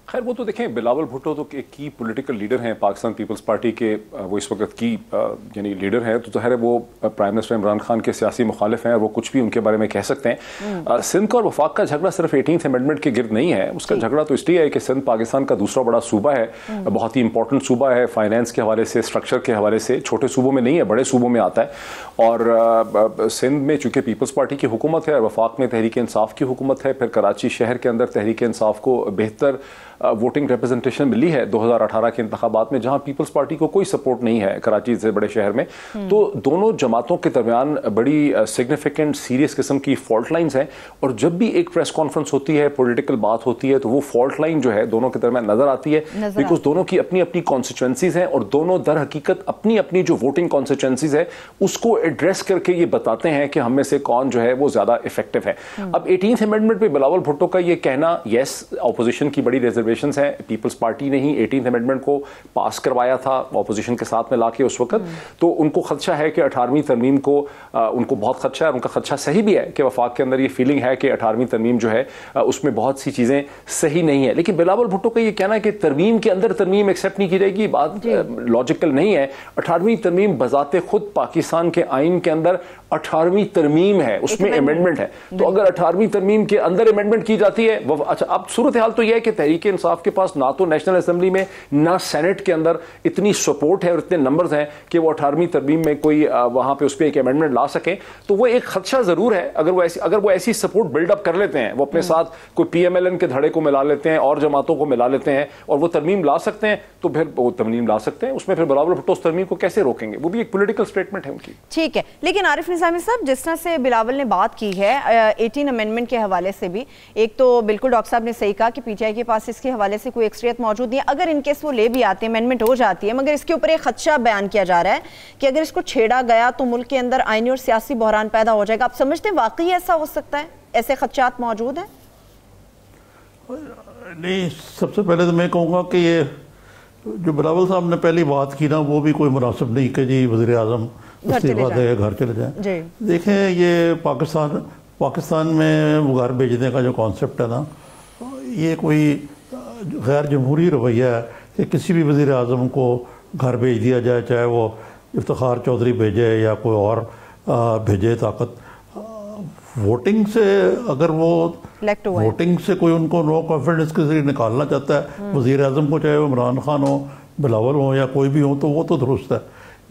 खैर वो तो देखें, बिलावल भुट्टो तो एक की पॉलिटिकल लीडर हैं पाकिस्तान पीपल्स पार्टी के, वो इस वक्त की यानी लीडर हैं, तो ज़ाहिर है वो प्राइम मिनिस्टर इमरान खान के सियासी मुखालिफ हैं और वो कुछ भी उनके बारे में कह सकते हैं। सिंध का और वफाक का झगड़ा सिर्फ 18th अमेंडमेंट के गिर्द नहीं है, उसका झगड़ा तो इसलिए है कि सिंध पाकिस्तान का दूसरा बड़ा सूबा है, बहुत ही इंपॉर्टेंट सूबा है, फाइनेंस के हवाले से, स्ट्रक्चर के हवाले से, छोटे सूबों में नहीं है, बड़े सूबों में आता है। और सिंध में चूंकि पीपल्स पार्टी की हुकूमत है और वफाक में तहरीक इंसाफ की हुकूमत है, फिर कराची शहर के अंदर तहरीक इंसाफ को बेहतर वोटिंग रिप्रेजेंटेशन मिली है 2018 के इंतखाबात में, जहां पीपल्स पार्टी को कोई सपोर्ट नहीं है कराची से बड़े शहर में। तो दोनों जमातों के दरमियान बड़ी सिग्निफिकेंट सीरियस किस्म की फॉल्ट लाइंस हैं, और जब भी एक प्रेस कॉन्फ्रेंस होती है, पॉलिटिकल बात होती है, तो वो फॉल्ट लाइन जो है दोनों के दरमियान नजर आती है, बिकॉज दोनों की अपनी अपनी कॉन्स्टिट्यूएंसीज हैं और दोनों दर हकीकत अपनी अपनी जो वोटिंग कॉन्स्टिट्यूएंसीज है उसको एड्रेस करके ये बताते हैं कि हम में से कौन जो है वो ज्यादा इफेक्टिव है। अब 18th अमेंडमेंट पे बिलावल भुट्टो का ये कहना, यस ऑपोजिशन की बड़ी रिजर्वेशन है, पीपल्स पार्टी ने ही 18th अमेंडमेंट को पास करवाया था ऑपोजिशन के साथ में लाके उस वक्त, तो उनको खदशा है कि 18वीं तरमीम को उनको बहुत खदशा है, उनका खदशा सही भी है कि वफाक के अंदर ये फीलिंग है कि 18वीं तरमीम जो है उसमें बहुत सी चीजें सही नहीं है। लेकिन बिलावल भुट्टो का ये कहना है कि तरमीम के अंदर तरमीम एक्सेप्ट नहीं की जाएगी, बात लॉजिकल नहीं है। 18वीं तरमीम बजाते खुद पाकिस्तान के आइन के अंदर 18वीं तरमीम है, उसमें अमेंडमेंट है। तो अगर 18वीं तरमीम के अंदर अमेंडमेंट की जाती है वो अच्छा। अब सूरत हाल तो यह है कि तहरीक इंसाफ के पास ना तो नेशनल असेंबली में ना सेनेट के अंदर इतनी सपोर्ट है और इतने नंबर्स हैं कि वो 18वीं तरमीम में कोई वहां पे उस पर एक अमेंडमेंट ला सके। तो वो एक खदशा जरूर है। अगर वो ऐसी सपोर्ट बिल्डअप कर लेते हैं, वो अपने साथ कोई PMLN के धड़े को मिला लेते हैं और जमातों को मिला लेते हैं और वो तरमीम ला सकते हैं, तो फिर वो तरमीम ला सकते हैं। उसमें फिर बिलावल भुट्टो उस तरमीम को कैसे रोकेंगे? वो भी एक पॉलिटिकल स्टेटमेंट है उनकी। ठीक है, लेकिन आरिफ निज़ामी साहब, जिस तरह से बिलावल ने बात की है 18 अमेंडमेंट के हवाले से भी, एक तो बिल्कुल डॉक्टर साहब ने सही कहा कि PTI के पास इसके हवाले से कोई एक्सरियत मौजूद नहीं है। अगर इनकेस वो ले भी आते हैं, अमेंडमेंट हो जाती है, मगर इसके ऊपर एक खदशा बयान किया जा रहा है कि अगर इसको छेड़ा गया तो मुल्क के अंदर आईनी और सियासी बहरान पैदा हो जाएगा। आप समझते हैं वाकई ऐसा हो सकता है? ऐसे खदशात मौजूद हैं? नहीं, सबसे पहले तो मैं कहूँगा कि ये जो बिलावल साहब ने पहली बात की ना, वो भी कोई मुनासिब नहीं कि जी वज़ीर आज़म इस्तीफा दे घर चले जाएं। देखें, ये पाकिस्तान में घर भेजने का जो कॉन्सेप्ट है ना, ये कोई गैर जमहूरी रवैया है कि किसी भी वज़ीर आज़म को घर भेज दिया जाए, चाहे वो इफ्तिखार चौधरी भेजे या कोई और भेजे ताकत। वोटिंग से अगर वो वोटिंग से कोई उनको नो कॉन्फिडेंस के जरिए निकालना चाहता है वज़ीर आज़म को, चाहे वो इमरान खान हो, बिलावल हो या कोई भी हो, तो वो तो दुरुस्त है।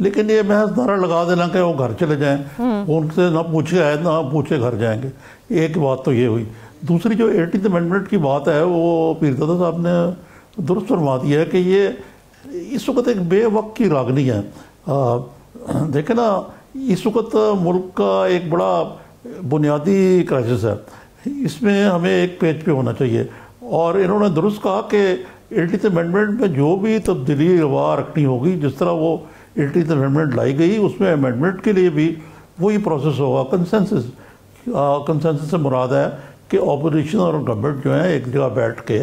लेकिन ये महज नारा लगा देना कि वो घर चले जाएं, उनसे ना पूछे आए ना पूछे घर जाएंगे, एक बात तो ये हुई। दूसरी जो 18th अमेंडमेंट की बात है, वो पीरजादा साहब ने दुरुस्त फरमा दिया है कि ये इस वक्त एक बेवक्त की रागनी है। देखें ना, इस वक्त मुल्क का एक बड़ा बुनियादी क्राइसिस है, इसमें हमें एक पेज पे होना चाहिए। और इन्होंने दुरुस्त कहा कि 18th अमेंडमेंट में जो भी तब्दीली रवा रखनी होगी, जिस तरह वो 18th अमेंडमेंट लाई गई, उसमें अमेंडमेंट के लिए भी वही प्रोसेस होगा। कंसेंसस से मुराद है कि ऑपोजिशन और गवर्नमेंट जो है एक जगह बैठ के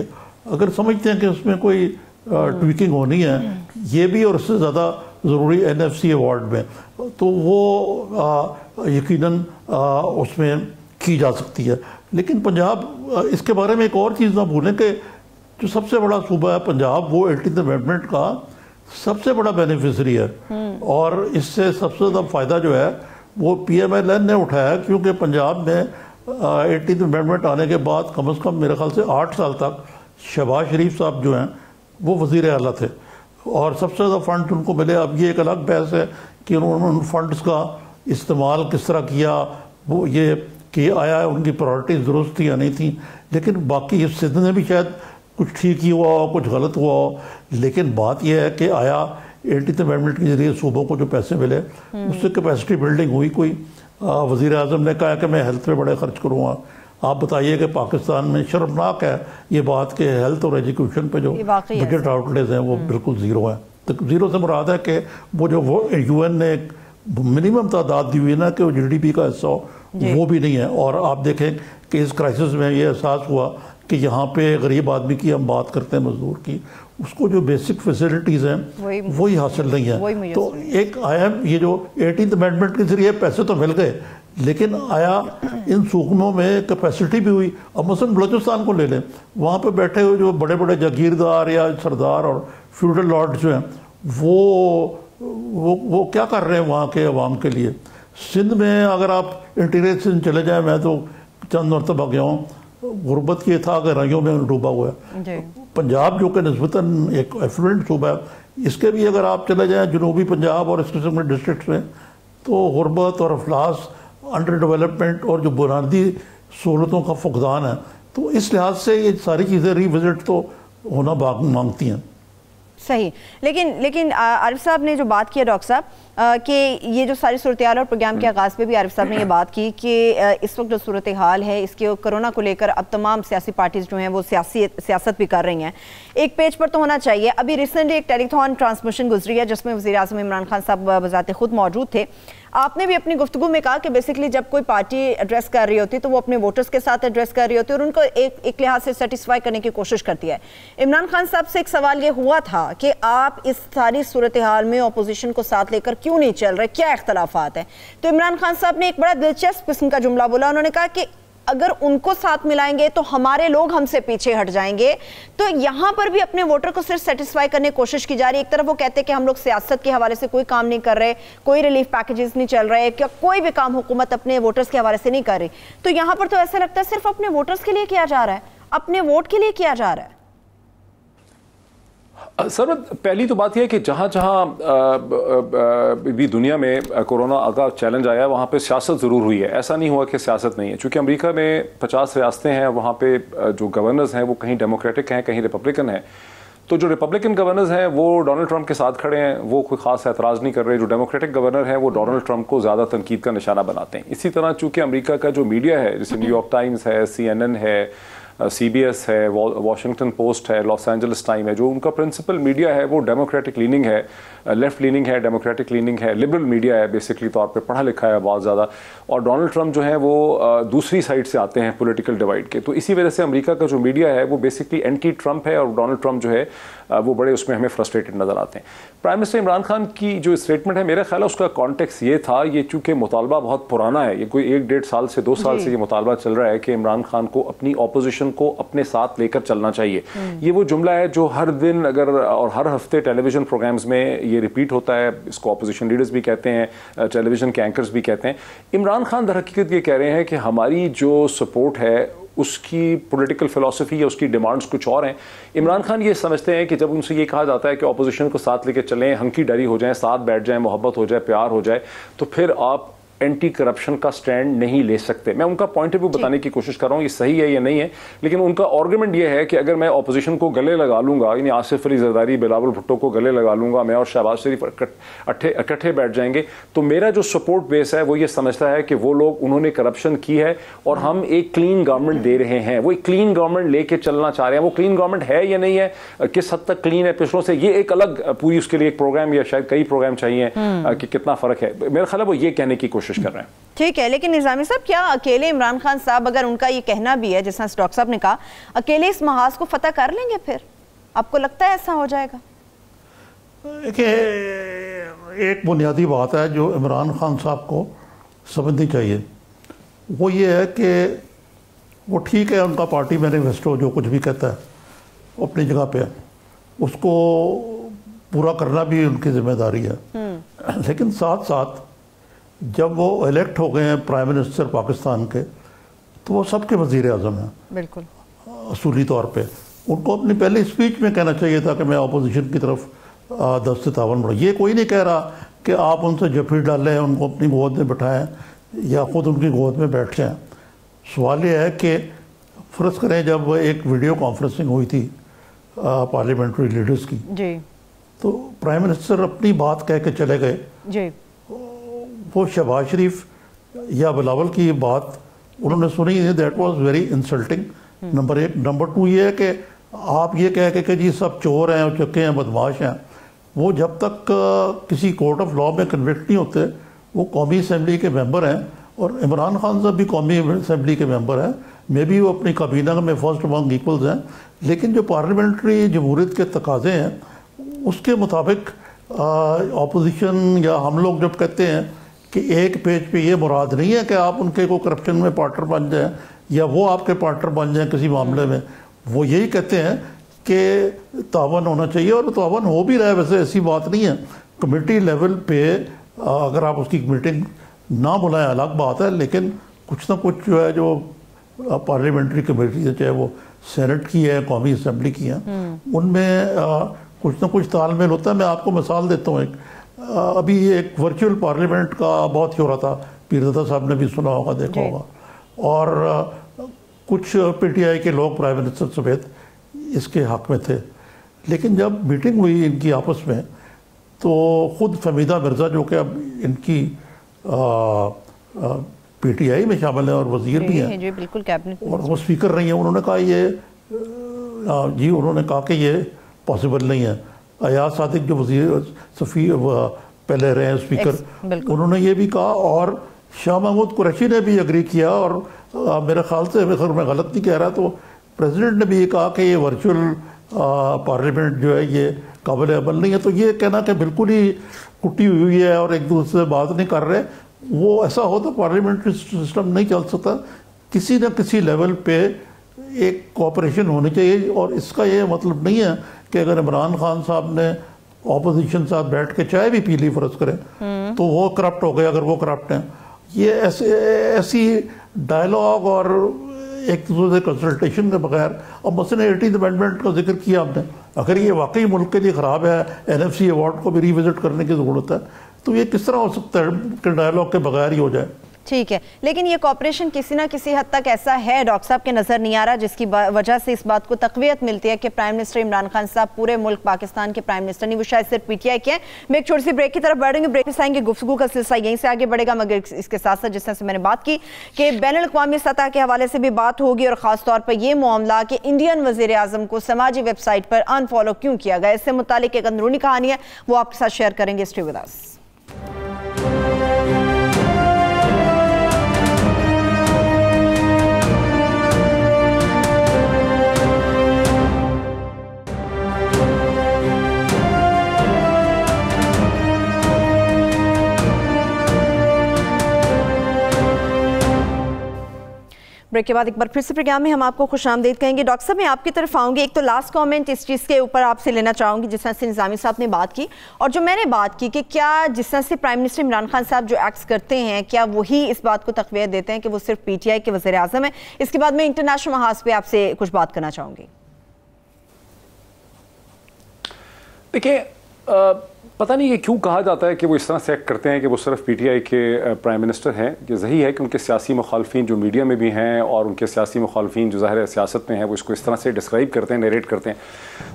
अगर समझते हैं कि उसमें कोई ट्वीकिंग होनी है, ये भी और इससे ज़्यादा ज़रूरी NFC अवार्ड में, तो वो यकीनन उसमें की जा सकती है। लेकिन पंजाब, इसके बारे में एक और चीज़ ना भूलें कि जो सबसे बड़ा सूबा है पंजाब, वो 18th अमेंडमेंट का सबसे बड़ा बेनिफिशरी है। और इससे सबसे ज़्यादा फ़ायदा जो है वो PMLN ने उठाया, क्योंकि पंजाब में 18th अमेंडमेंट आने के बाद कम से कम मेरे ख्याल से 8 साल तक शहबाज शरीफ साहब जो हैं वो वज़ीर आला थे और सबसे ज़्यादा फंड उनको मिले। अब ये एक अलग बहस है कि उन्होंने उन फंड्स का इस्तेमाल किस तरह किया, वो ये कि आया उनकी प्रायोरिटीज दुरुस्त थी या नहीं थी। लेकिन बाकी सिंध में भी शायद कुछ ठीक ही हुआ हो, कुछ गलत हुआ हो, लेकिन बात यह है कि आया 18th अमेंडमेंट के जरिए सूबों को जो पैसे मिले उससे कैपेसिटी बिल्डिंग हुई। कोई वज़ीर आज़म ने कहा कि मैं हेल्थ पे बड़े खर्च करूँगा। आप बताइए कि पाकिस्तान में शर्मनाक है ये बात कि हेल्थ और एजुकेशन पे जो बजट आउटलेज हैं वो बिल्कुल ज़ीरो है। तो ज़ीरो से मुराद है कि वो जो UN ने एक मिनिमम तादाद दी हुई है ना कि वो GDP का हिस्सा हो, वो भी नहीं है। और आप देखें कि इस क्राइसिस में ये एहसास हुआ कि यहाँ पे गरीब आदमी की हम बात करते हैं, मजदूर की, उसको जो बेसिक फैसिलिटीज़ हैं वही हासिल नहीं है। तो एक आया ये जो 18th अमेंडमेंट के जरिए पैसे तो मिल गए, लेकिन आया इन सूखों में कैपेसिटी भी हुई। अब मसलन बलूचिस्तान को ले लें, वहाँ पे बैठे हुए जो बड़े बड़े जागीरदार या सरदार और फ्यूडल लॉर्ड्स जो हैं वो क्या कर रहे हैं वहाँ के अवाम के लिए। सिंध में अगर आप इंटीरियर सिंध चले जाएं, मैं तो चंद मरतबा गया हूँ, गुर्बत ये था कि रंगों में डूबा हुआ है। पंजाब जो कि निस्बतन एक एफ्लुएंट सूबा है, इसके भी अगर आप चले जाएं जनूबी पंजाब और इसके में डिस्ट्रिक्ट में, तो गुर्बत और अफलास, अंडर डेवलपमेंट और जो बुनियादी सहूलतों का फुकदान है। तो इस लिहाज से ये सारी चीज़ें रिविजिट तो होना मांगती हैं। सही, लेकिन आरिफ साहब ने जो बात की है डॉक्टर साहब कि ये जो सारी सूरत हाल, और प्रोग्राम के आगाज़ पे भी आरिफ साहब ने ये बात की कि इस वक्त जो सूरत हाल है इसके कोरोना को लेकर अब तमाम सियासी पार्टीज़ जो हैं वो सियासत भी कर रही हैं। एक पेज पर तो होना चाहिए। अभी रिसेंटली एक टेलीथॉन ट्रांसमिशन गुजरी है जिसमें वज़ीर आज़म इमरान खान साहब बज़ाते खुद मौजूद थे। आपने भी अपनी गुफ्तगू में कहा कि बेसिकली जब कोई पार्टी एड्रेस कर रही होती है तो वो अपने वोटर्स के साथ एड्रेस कर रही होती है और उनको एक लिहाज से सेटिस्फाई करने की कोशिश करती है। इमरान खान साहब से एक सवाल ये हुआ था कि आप इस सारी सूरत हाल में अपोजिशन को साथ लेकर क्यों नहीं चल रहे, क्या इख्तलाफात हैं? तो इमरान खान साहब ने एक बड़ा दिलचस्प किस्म का जुमला बोला। उन्होंने कहा कि अगर उनको साथ मिलाएंगे तो हमारे लोग हमसे पीछे हट जाएंगे। तो यहाँ पर भी अपने वोटर को सिर्फ सेटिस्फाई करने की कोशिश की जा रही है। एक तरफ वो कहते हैं कि हम लोग सियासत के हवाले से कोई काम नहीं कर रहे, कोई रिलीफ पैकेजेस नहीं चल रहे, क्या कोई भी काम हुकूमत अपने वोटर्स के हवाले से नहीं कर रही। तो यहाँ पर तो ऐसा लगता है सिर्फ अपने वोटर्स के लिए किया जा रहा है, अपने वोट के लिए किया जा रहा है। सर, पहली तो बात यह है कि जहाँ भी दुनिया में कोरोना का चैलेंज आया है वहाँ पे सियासत ज़रूर हुई है। ऐसा नहीं हुआ कि सियासत नहीं है, क्योंकि अमेरिका में 50 रियासतें हैं, वहाँ पे जो गवर्नर्स हैं वो कहीं डेमोक्रेटिक हैं, कहीं रिपब्लिकन हैं। तो जो रिपब्लिकन गवर्नर्स हैं वो डोनाल्ड ट्रंप के साथ खड़े हैं, वो कोई खास एतराज़ नहीं कर रहे। जो डेमोक्रेटिक गवर्नर हैं वो डोनाल्ड ट्रंप को ज़्यादा तनकीद का निशाना बनाते हैं। इसी तरह चूँकि अमेरिका का जो मीडिया है, जैसे न्यूयॉर्क टाइम्स है, CNN है, CBS है, वॉशिंगटन पोस्ट है, लॉस एंजलिस टाइम है, जो उनका प्रिंसिपल मीडिया है वो डेमोक्रेटिक लीनिंग है, लेफ्ट लीनिंग है, डेमोक्रेटिक लीनिंग है, लिबरल मीडिया है, बेसिकली तौर पे पढ़ा लिखा है बहुत ज़्यादा। और डोनाल्ड ट्रंप जो है वो दूसरी साइड से आते हैं पॉलिटिकल डिवाइड के। तो इसी वजह से अमेरिका का जो मीडिया है वो बेसिकली एंटी ट्रंप है, और डोनाल्ड ट्रंप जो है वो बड़े उसमें हमें फ्रस्ट्रेटेड नज़र आते हैं। प्राइम मिनिस्टर इमरान खान की जो स्टेटमेंट है, मेरा ख्याल है उसका कॉन्टेक्स्ट ये था, ये चूँकि मुतालबा बहुत पुराना है, ये कोई 1-1.5 साल से 2 साल से ये मुतालबा चल रहा है कि इमरान खान को अपनी ऑपोजिशन को अपने साथ लेकर चलना चाहिए। ये वो जुमला है जो हर दिन अगर और हर हफ्ते टेलीविजन प्रोग्राम्स में ये रिपीट होता है। इसको ऑपोजिशन लीडर्स भी कहते हैं, टेलीविजन के एंकर्स भी कहते हैं। इमरान खान दर हकीकत ये कह रहे हैं कि हमारी जो सपोर्ट है उसकी पॉलिटिकल फिलॉसफी या उसकी डिमांड्स कुछ और हैं। इमरान खान ये समझते हैं कि जब उनसे ये कहा जाता है कि ऑपोजिशन को साथ लेकर चलें, हंकी डरी हो जाएं, साथ बैठ जाएं, मोहब्बत हो जाए, प्यार हो जाए, तो फिर आप एंटी करप्शन का स्टैंड नहीं ले सकते। मैं उनका पॉइंट ऑफ व्यू बताने की कोशिश कर रहा हूँ, ये सही है या नहीं है, लेकिन उनका आर्गुमेंट ये है कि अगर मैं ऑपोजिशन को गले लगा लूंगा, यानी आसिफ अली जरदारी, बिलावल भुट्टो को गले लगा लूंगा, मैं और शहबाज शरीफ इकट्ठे बैठ जाएंगे, तो मेरा जो सपोर्ट बेस है वो ये समझता है कि वो लोग, उन्होंने करप्शन की है और हम एक क्लीन गवर्नमेंट दे रहे हैं, वो एक क्लीन गवर्नमेंट लेके चलना चाह रहे हैं। वो क्लीन गवर्नमेंट है या नहीं है, किस हद तक क्लीन है पिछलों से, ये एक अलग पूरी उसके लिए एक प्रोग्राम या शायद कई प्रोग्राम चाहिए कि कितना फर्क है। मेरा ख्याल है वो ये कहने की कोशिश कर रहे हैं। ठीक है, लेकिन निजामी साहब, क्या अकेले इमरान खान साहब, अगर उनका ये कहना भी है जैसा डॉक्टर साहब ने कहा, अकेले इस महाज को फतह कर लेंगे? फिर आपको लगता है ऐसा हो जाएगा? देखिए, एक बुनियादी बात है जो इमरान खान साहब को समझनी चाहिए, वो ये है कि वो ठीक है, उनका पार्टी मैनिफेस्टो जो कुछ भी कहता है वो अपनी जगह पे है, उसको पूरा करना भी उनकी जिम्मेदारी है। लेकिन साथ साथ जब वो इलेक्ट हो गए हैं प्राइम मिनिस्टर पाकिस्तान के, तो वो सबके वज़ीर आज़म हैं बिल्कुल असूली तौर पे। उनको अपनी पहली स्पीच में कहना चाहिए था कि मैं अपोजिशन की तरफ दस्ते तावन बढ़ा। ये कोई नहीं कह रहा कि आप उनसे जफी डालें, उनको अपनी गोद में बिठाएं या ख़ुद उनकी गोद में बैठ जाएँ। सवाल ये है कि फ़र्ज़ करें जब एक वीडियो कॉन्फ्रेंसिंग हुई थी पार्लियामेंट्री लीडर्स की जी, तो प्राइम मिनिस्टर अपनी बात कह के चले गए जी, वो शहबाज शरीफ या बिलावल की बात उन्होंने सुनी नहीं। That was very insulting, number 1। Number 2 ये है कि आप ये कह के कि जी सब चोर हैं, चक्के हैं, बदमाश हैं, वो जब तक किसी कोर्ट ऑफ लॉ में कन्विक्ट नहीं होते, वो कौमी असम्बली के मेंबर हैं, और इमरान खान साहब भी कौमी असम्बली के मेंबर हैं, मे बी वो अपनी काबीना में फर्स्ट अमंग इक्वल्स हैं, लेकिन जो पार्लियामेंट्री जमहूरियत के तकाजे हैं उसके मुताबिक अपोजिशन या हम लोग जब कहते हैं कि एक पेज पे ये मुराद नहीं है कि आप उनके को करप्शन में पार्टनर बन जाएं या वो आपके पार्टनर बन जाएं किसी मामले में, वो यही कहते हैं कि तावन होना चाहिए, और तावन हो भी रहा है। वैसे ऐसी बात नहीं है, कमेटी लेवल पे अगर आप उसकी मीटिंग ना बुलाएं अलग बात है, लेकिन कुछ ना कुछ जो है, जो पार्लियामेंट्री कमेटी है, चाहे वो सेनेट की है, कौमी असम्बली की है, उनमें कुछ ना कुछ तालमेल होता है। मैं आपको मिसाल देता हूँ, अभी एक वर्चुअल पार्लियामेंट का बहुत ही हो रहा था, पीरज़ादा साहब ने भी सुना होगा, देखा होगा, और कुछ PTI के लोग प्राइम मिनिस्टर समेत इसके हक में थे। लेकिन जब मीटिंग हुई इनकी आपस में, तो ख़ुद फमीदा मिर्ज़ा जो कि अब इनकी PTI में शामिल है और वज़ीर भी हैं जी, बिल्कुल कैबिनेट, और वो स्पीकर रही हैं, उन्होंने कहा ये जी, उन्होंने कहा कि ये पॉसिबल नहीं है। अयाज सादिक जो वज़ीर सफ़ी पहले रहे हैं स्पीकर, उन्होंने ये भी कहा, और शाह महमूद कुरैशी ने भी एग्री किया, और मेरे ख्याल से अगर मैं गलत नहीं कह रहा तो प्रेसिडेंट ने भी ये कहा कि ये वर्चुअल पार्लियामेंट जो है ये काबिल अमल नहीं है। तो ये कहना कि बिल्कुल ही कुटी हुई है और एक दूसरे से बात नहीं कर रहे, वो ऐसा हो तो पार्लियामेंट्री सिस्टम नहीं चल सकता। किसी न किसी लेवल पे एक कोऑपरेशन होनी चाहिए। और इसका ये मतलब नहीं है कि अगर इमरान खान साहब ने ऑपोजिशन साथ बैठ के चाय भी पी ली फर्ज करें तो वो करप्ट हो गए, अगर वो करप्ट हैं। ये ऐसी डायलॉग और एक दूसरे से कंसल्टेशन के बगैर, और मसलन 18th अमेंडमेंट का जिक्र किया आपने, अगर ये वाकई मुल्क के लिए ख़राब है, NFC अवार्ड को भी रिविजिट करने की ज़रूरत है, तो ये किस तरह हो सकता है कि डायलॉग के बगैर ही हो जाए। ठीक है, लेकिन ये कॉपरेशन किसी ना किसी हद तक ऐसा है डॉक्टर साहब के नज़र नहीं आ रहा, जिसकी वजह से इस बात को तकवीत मिलती है कि प्राइम मिनिस्टर इमरान खान साहब पूरे मुल्क पाकिस्तान के प्राइम मिनिस्टर नहीं, वो शायद सिर्फ PTI के हैं। मैं एक छोटी सी ब्रेक की तरफ बढ़ेंगे, ब्रेक से आएंगे, गुफ्तगू का सिलसिला यहीं से आगे बढ़ेगा, मगर इसके साथ साथ जिस तरह से मैंने बात की कि बैनुल अक़वामी सतह के हवाले से भी बात होगी, और ख़ासतौर पर यह मामला कि इंडियन वज़ीर आज़म को समाजी वेबसाइट पर अनफॉलो क्यों किया गया, इससे मुतालिक एक अंदरूनी कहानी है, वो आपके साथ शेयर करेंगे। Stay with us. ब्रेक के बाद एक बार फिर से प्रोग्राम में हम आपको खुशामदीद कहेंगे। डॉक्टर साहब, मैं आपकी तरफ आऊँगी। एक तो लास्ट कमेंट इस चीज़ के ऊपर आपसे लेना चाहूँगी, जिस तरह से निज़ामी साहब ने बात की और जो मैंने बात की कि क्या जिस तरह से प्राइम मिनिस्टर इमरान खान साहब जो एक्ट्स करते हैं, क्या वही इस बात को तक़वीत देते हैं कि वो सिर्फ PTI के वज़ीर आज़म है। इसके बाद मैं इंटरनेशनल महाज पे आपसे कुछ बात करना चाहूँगी। देखिए, पता नहीं ये क्यों कहा जाता है कि वो इस तरह से एक्ट करते हैं कि वो सिर्फ PTI के प्राइम मिनिस्टर हैं। ये सही है कि उनके सियासी मुखालफिन जो मीडिया में भी हैं और उनके सियासी मुखालफिन जो ज़ाहिर सियासत में हैं, वो इसको इस तरह से डिस्क्राइब करते हैं, नरेट करते हैं।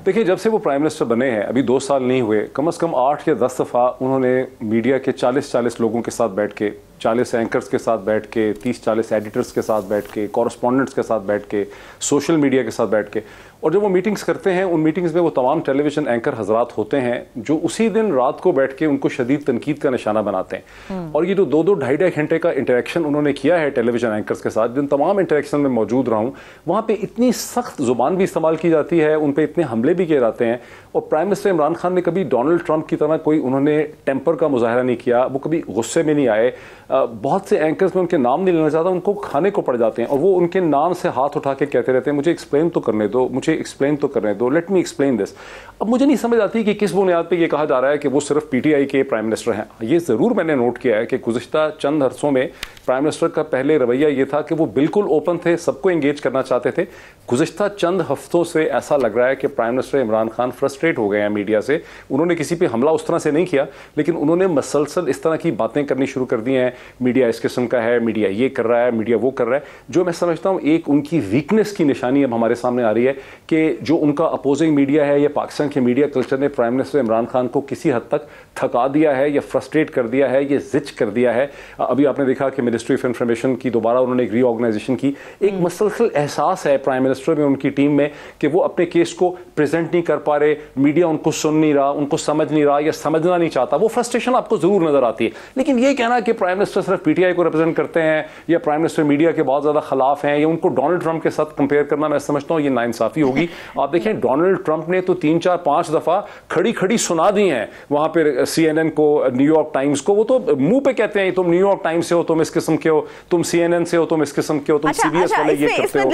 देखिए, जब से वो प्राइम मिनिस्टर बने हैं, अभी 2 साल नहीं हुए, कम से कम 8 या 10 दफ़ा उन्होंने मीडिया के 40-40 लोगों के साथ बैठ के, 40 एंकर्स के साथ बैठ के, 30-40 एडिटर्स के साथ बैठ के, कॉरेस्पॉन्डेंट्स के साथ बैठ के, सोशल मीडिया के साथ बैठ के, और जब वो मीटिंग्स करते हैं, उन मीटिंग्स में वो तमाम टेलीविजन एंकर हजरात होते हैं जो उसी दिन रात को बैठ के उनको शदीद तनकीद का निशाना बनाते हैं। और ये जो 2-2 ढाई-ढाई घंटे का इंटरेक्शन उन्होंने किया है टेलीविजन एंकर्स के साथ, जिन तमाम इंटरेक्शन में मौजूद रहा हूँ, वहाँ पे इतनी सख्त जुबान भी इस्तेमाल की जाती है, उन पर इतने हमले भी किए जाते हैं। और प्राइम मिनिस्टर इमरान खान ने कभी डोनाल्ड ट्रंप की तरह कोई उन्होंने टेम्पर का मुजाहरा नहीं किया, वो कभी गुस्से में नहीं आए। बहुत से एंकर्स में उनके नाम नहीं लेना चाहता, उनको खाने को पड़ जाते हैं और वो उनके नाम से हाथ उठा के कहते रहते हैं, मुझे एक्सप्लेन तो करने दो, मुझे एक्सप्लेन तो करने दो, लेट मी एक्सप्लेन दिस। अब मुझे नहीं समझ आती कि किस बुनियाद पे ये कहा जा रहा है कि वो सिर्फ PTI के प्राइम मिनिस्टर हैं। ये ज़रूर मैंने नोट किया है कि गुज़िश्ता चंद अरसों में प्राइम मिनिस्टर का पहले रवैया ये था कि वो बिल्कुल ओपन थे, सबको एंगेज करना चाहते थे। गुज़िश्ता चंद हफ्तों से ऐसा लग रहा है कि prime minister Imran Khan frustrate हो गए हैं मीडिया से। उन्होंने किसी पे हमला उस तरह से नहीं किया, लेकिन उन्होंने मसलसल इस तरह की बातें करनी शुरू कर दी हैं, मीडिया इस किस्म का है, मीडिया ये कर रहा है, मीडिया वो कर रहा है, जो मैं समझता हूँ एक उनकी वीकनेस की निशानी अब हमारे सामने आ रही है कि जो उनका अपोजिंग मीडिया है या पाकिस्तान के मीडिया कल्चर ने प्राइम मिनिस्टर इमरान खान को किसी हद तक थका दिया है या फ्रस्ट्रेट कर दिया है, ये जिच कर दिया है। अभी आपने देखा कि मिनिस्ट्री ऑफ इंफॉर्मेशन की दोबारा उन्होंने एक रीऑर्गेनाइजेशन की। एक मसलसल एहसास है प्राइम मिनिस्टर में, उनकी टीम में, कि वो अपने केस को प्रेजेंट नहीं कर पा रहे, मीडिया उनको सुन नहीं रहा, उनको समझ नहीं रहा या समझना नहीं चाहता। वो फ्रस्ट्रेशन आपको जरूर नजर आती है। लेकिन ये कहना कि प्राइम मिनिस्टर सिर्फ PTI को रिप्रेजेंट करते हैं या प्राइम मिनिस्टर मीडिया के बहुत ज्यादा खिलाफ हैं या उनको डोनाल्ड ट्रंप के साथ कंपेयर करना, मैं समझता हूँ ये नाइंसाफी होगी। आप देखें, डोनाल्ड ट्रंप ने तो 3-4-5 दफा खड़ी खड़ी सुना दी हैं वहां पर CNN को, न्यूयॉर्क टाइम्स को। वो तो मुंह पे कहते हैं तुम न्यूयॉर्क टाइम्स से हो, तुम इस किस्म के हो, तुम CNN से हो, तुम इस किस्म के हो, तुम CBS वाले ये करते हो,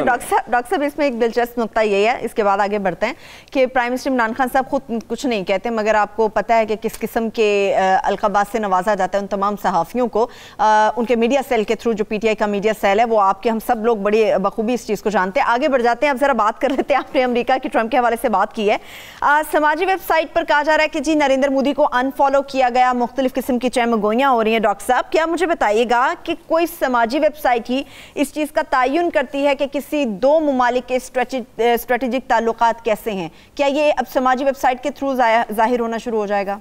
डॉक्टर साहब, इसमें एक दिलचस्प नुक्ता ये है, इसके बाद आगे बढ़ते हैं, कि प्राइम मिनिस्टर इमरान खान साहब खुद कुछ नहीं कहते, मगर आपको पता है कि किस किस्म के अलकाबात से नवाजा जाता है उन तमाम सहाफ़ियों को उनके मीडिया सेल के थ्रू। जो PTI का मीडिया सेल है वो आपके, हम सब लोग बड़ी बखूबी इस चीज़ को जानते हैं। आगे बढ़ जाते हैं, अब जरा बात कर लेते हैं, आपने अमेरिका की ट्रंप के हवाले से बात की है। समाजी वेबसाइट पर कहा जा रहा है कि जी नरेंद्र मोदी को अनफॉलो किया गया, मुख्तलिफ किस्म की चहमगोइयाँ हो रही हैं। डॉक्टर साहब, क्या मुझे बताइएगा कि कोई समाजी वेबसाइट ही इस चीज़ का तयन करती है कि किसी 2 मुमालिक के स्ट्रेटेजिक ताल्लुकात कैसे हैं? क्या ये अब समाजी वेबसाइट के थ्रू जाहिर होना शुरू हो जाएगा?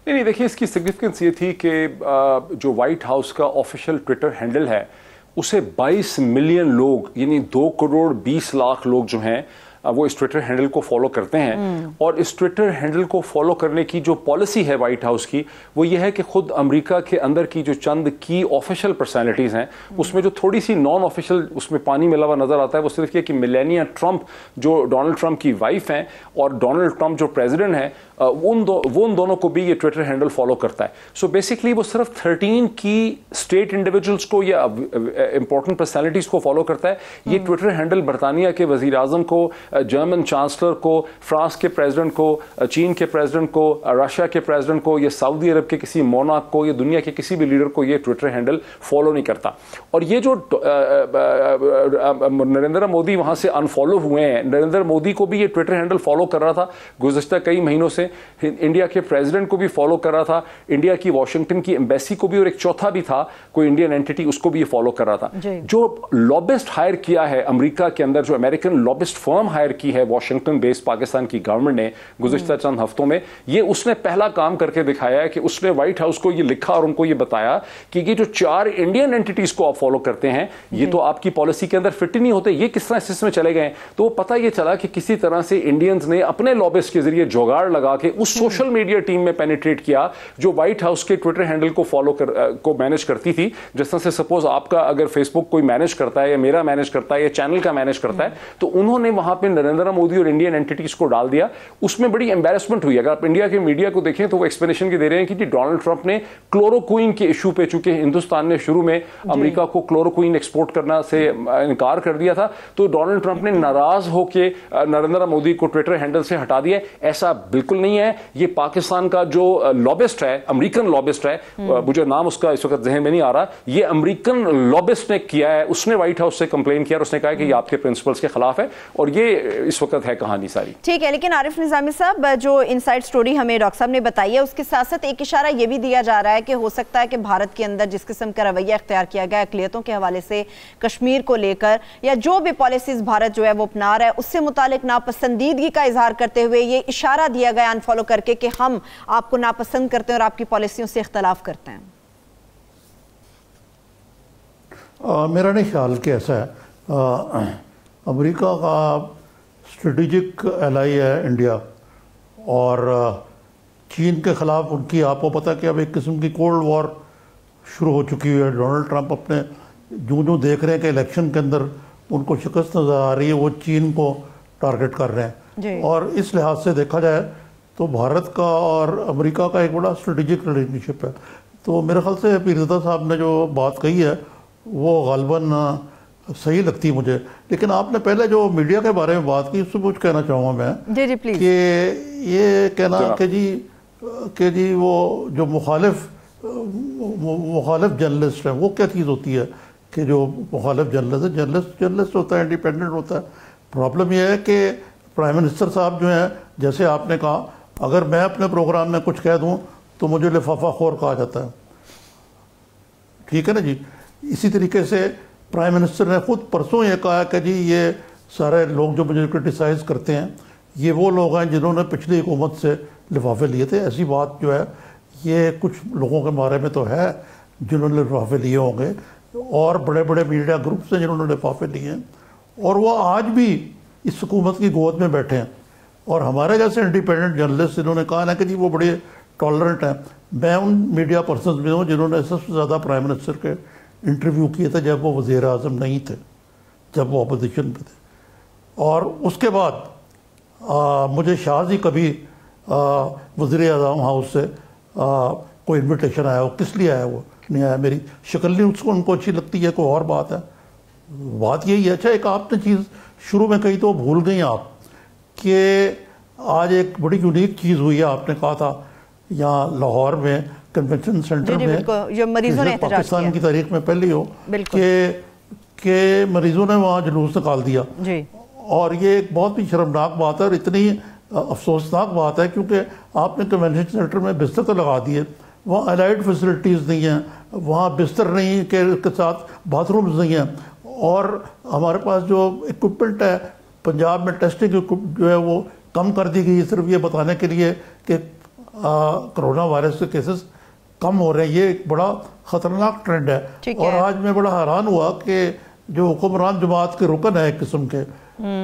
नहीं, देखिए, इसकी सिग्निफिकेंस ये थी कि जो व्हाइट हाउस का ऑफिशियल ट्विटर हैंडल है, उसे 22 मिलियन लोग, यानी 2 करोड़ 20 लाख लोग जो हैं, वो इस ट्विटर हैंडल को फॉलो करते हैं। और इस ट्विटर हैंडल को फॉलो करने की जो पॉलिसी है व्हाइट हाउस की, वो ये है कि खुद अमेरिका के अंदर की जो चंद की ऑफिशियल पर्सनैलिटीज हैं, उसमें जो थोड़ी सी नॉन ऑफिशियल उसमें पानी मिला हुआ नजर आता है, वो सिर्फ ये कि मेलानिया ट्रंप जो डोनाल्ड ट्रंप की वाइफ हैं और डोनाल्ड ट्रंप जो प्रेसिडेंट है, उन दोनों को भी ये ट्विटर हैंडल फॉलो करता है। सो बेसिकली वो सिर्फ 13 की स्टेट इंडिविजुअल्स को या इंपॉर्टेंट पर्सनैलिटीज को फॉलो करता है। ये ट्विटर हैंडल बरतानिया के वजीर आजम को, जर्मन चांसलर को, फ्रांस के प्रेसिडेंट को, चीन के प्रेसिडेंट को, रशिया के प्रेसिडेंट को, या सऊदी अरब के किसी मोनार्क को, या दुनिया के किसी भी लीडर को ये ट्विटर हैंडल फॉलो नहीं करता। और ये जो नरेंद्र मोदी वहां से अनफॉलो हुए हैं, नरेंद्र मोदी को भी ये ट्विटर हैंडल फॉलो कर रहा था गुज़श्ता कई महीनों से, इंडिया के प्रेसिडेंट को भी फॉलो कर रहा था, इंडिया की वॉशिंगटन की एम्बेसी को भी, और एक चौथा भी था कोई इंडियन एंटिटी, उसको भी ये फॉलो कर रहा था। जो लॉबिस्ट हायर किया है अमेरिका के अंदर, जो अमेरिकन लॉबिस्ट फर्म हायर की है वॉशिंगटन बेस्ड पाकिस्तान की गवर्नमेंट ने गुज़श्ता चंद हफ्तों में, ये उसने पहला काम करके दिखाया है कि उसने व्हाइट हाउस को ये लिखा और उनको ये बताया कि ये जो 4 इंडियन एंटिटीज को आप फॉलो करते हैं, ये तो आपकी पॉलिसी के अंदर फिट ही नहीं होते, ये किस तरह इसमें चले गए। तो पता ये चला कि किसी तरह से इंडियंस ने अपने लॉबिस्ट के जरिए जुगाड़ लगा के उस सोशल मीडिया टीम में पेनिट्रेट किया जो व्हाइट हाउस के ट्विटर हैंडल को को मैनेज करती थी। जिस तरह से सपोज आपका अगर फेसबुक कोई मैनेज करता है, या मेरा मैनेज करता है, या चैनल का मैनेज करता है, तो उन्होंने वहां पे नरेंद्र मोदी और इंडियन एंटिटीज को डाल दिया। उसमें बड़ी एम्बैरेसमेंट हुई। अगर आप इंडिया के मीडिया को देखें तो वो एक्सप्लेनेशन की दे रहे हैं कि डोनाल्ड ट्रंप ने क्लोरोक्वीन के इशू पे, चूंकि हिंदुस्तान ने शुरू में अमेरिका को क्लोरोक्वीन एक्सपोर्ट करना से इनकार कर दिया था, तो डोनाल्ड ट्रंप ने नाराज होकर नरेंद्र मोदी को ट्विटर हैंडल से हटा दिया। ऐसा बिल्कुल नहीं है। ये पाकिस्तान का जो लॉबिस्ट है, अमेरिकन लॉबिस्ट है, मुझे नाम उसका इस वक्त ज़हन में नहीं आ रहा, ये अमेरिकन लॉबिस्ट ने किया है। उसने व्हाइट हाउस से कंप्लेन किया और उसने कहा कि ये आपके प्रिंसिपल्स के खिलाफ है, और ये इस वक्त है कहानी सारी। ठीक है, लेकिन आरिफ निजामी साहब, जो इनसाइड स्टोरी हमें डॉक्टर साहब ने बताई है, उसके साथ साथ एक इशारा ये भी दिया जा रहा है कि हो सकता है कि भारत के अंदर जिस किस्म का रवैया इख्तियार किया गया अक़लियतों के हवाले से, कश्मीर को लेकर, या जो भी पॉलिसीज भारत जो है वो अपना रहा है, उससे मुतालिक नापसंदीदगी का इजहार करते हुए ये इशारा दिया गया अनफॉलो करके कि हम आपको नापसंद करते हैं और आपकी पॉलिसियों से इख्तलाफ करते हैं। मेरा नहीं ख्याल कि ऐसा है। अमेरिका का स्ट्रेटेजिक एलाई है इंडिया, और चीन के ख़िलाफ़ उनकी, आपको पता है कि अब एक किस्म की कोल्ड वॉर शुरू हो चुकी है। डोनाल्ड ट्रंप अपने जो देख रहे हैं कि इलेक्शन के अंदर उनको शिकस्त नज़र आ रही है, वो चीन को टारगेट कर रहे हैं। और इस लिहाज से देखा जाए तो भारत का और अमेरिका का एक बड़ा स्ट्रेटेजिक रिलेशनशिप है। तो मेरे ख्याल से पीरज़ादा साहब ने जो बात कही है वो गालिबन सही लगती है मुझे। लेकिन आपने पहले जो मीडिया के बारे में बात की, उससे कुछ कहना चाहूँगा मैं जी प्लीज। कि ये कहना कि जी वो जो मुखालिफ जर्नलिस्ट है, वो क्या चीज़ होती है कि जो मुखालिफ जर्नलिस्ट है, जर्नलिस्ट होता है, इंडिपेंडेंट होता है। प्रॉब्लम यह है कि प्राइम मिनिस्टर साहब जो हैं, जैसे आपने कहा, अगर मैं अपने प्रोग्राम में कुछ कह दूं तो मुझे लिफाफा खोर कहा जाता है, ठीक है ना जी। इसी तरीके से प्राइम मिनिस्टर ने खुद परसों ये कहा कि जी ये सारे लोग जो मुझे क्रिटिसाइज़ करते हैं, ये वो लोग हैं जिन्होंने पिछली हुकूमत से लिफाफे लिए थे। ऐसी बात जो है ये कुछ लोगों के बारे में तो है जिन्होंने लिफाफे लिए होंगे, और बड़े बड़े मीडिया ग्रुप्स हैं जिन्होंने लिफाफे लिए हैं, और वो आज भी इस हुकूमत की गोद में बैठे हैं। और हमारे जैसे इंडिपेंडेंट जर्नलिस्ट जिन्होंने कहा ना कि जी वो बड़े टॉलरेंट हैं, मैं उन मीडिया पर्सन में हूँ जिन्होंने सबसे ज़्यादा प्राइम मिनिस्टर के इंटरव्यू किए थे जब वो वज़ीर आज़म नहीं थे, जब वो अपोजिशन पे थे। और उसके बाद मुझे शायद ही कभी वज़ीर आज़म हाउस से कोई इन्विटेशन आया हो। किस लिए आया वो नहीं आया, मेरी शक्ल नहीं उसको उनको अच्छी लगती है, कोई और बात है। बात यही है। अच्छा, एक आपने चीज़ शुरू में कही तो भूल गई आप कि आज एक बड़ी यूनिक चीज़ हुई है। आपने कहा था यहाँ लाहौर में कन्वेंशन सेंटर में जो मरीजों ने पाकिस्तान की तारीख में पहली हो कि मरीजों ने वहाँ जुलूस निकाल दिया जी। और ये एक बहुत ही शर्मनाक बात है और इतनी अफसोसनाक बात है, क्योंकि आपने कन्वेंशन सेंटर में बिस्तर तो लगा दिए, वहाँ अलाइड फैसिलिटीज़ नहीं हैं, वहाँ बिस्तर नहीं के साथ बाथरूम्स नहीं हैं, और हमारे पास जो इक्विपमेंट है पंजाब में टेस्टिंग जो है वो कम कर दी गई है, सिर्फ ये बताने के लिए कि कोरोना वायरस के केसेस कम हो रहे हैं। ये एक बड़ा ख़तरनाक ट्रेंड है। और आज मैं बड़ा हैरान हुआ कि जो हुक्मरान जमात के रुकन है एक किस्म के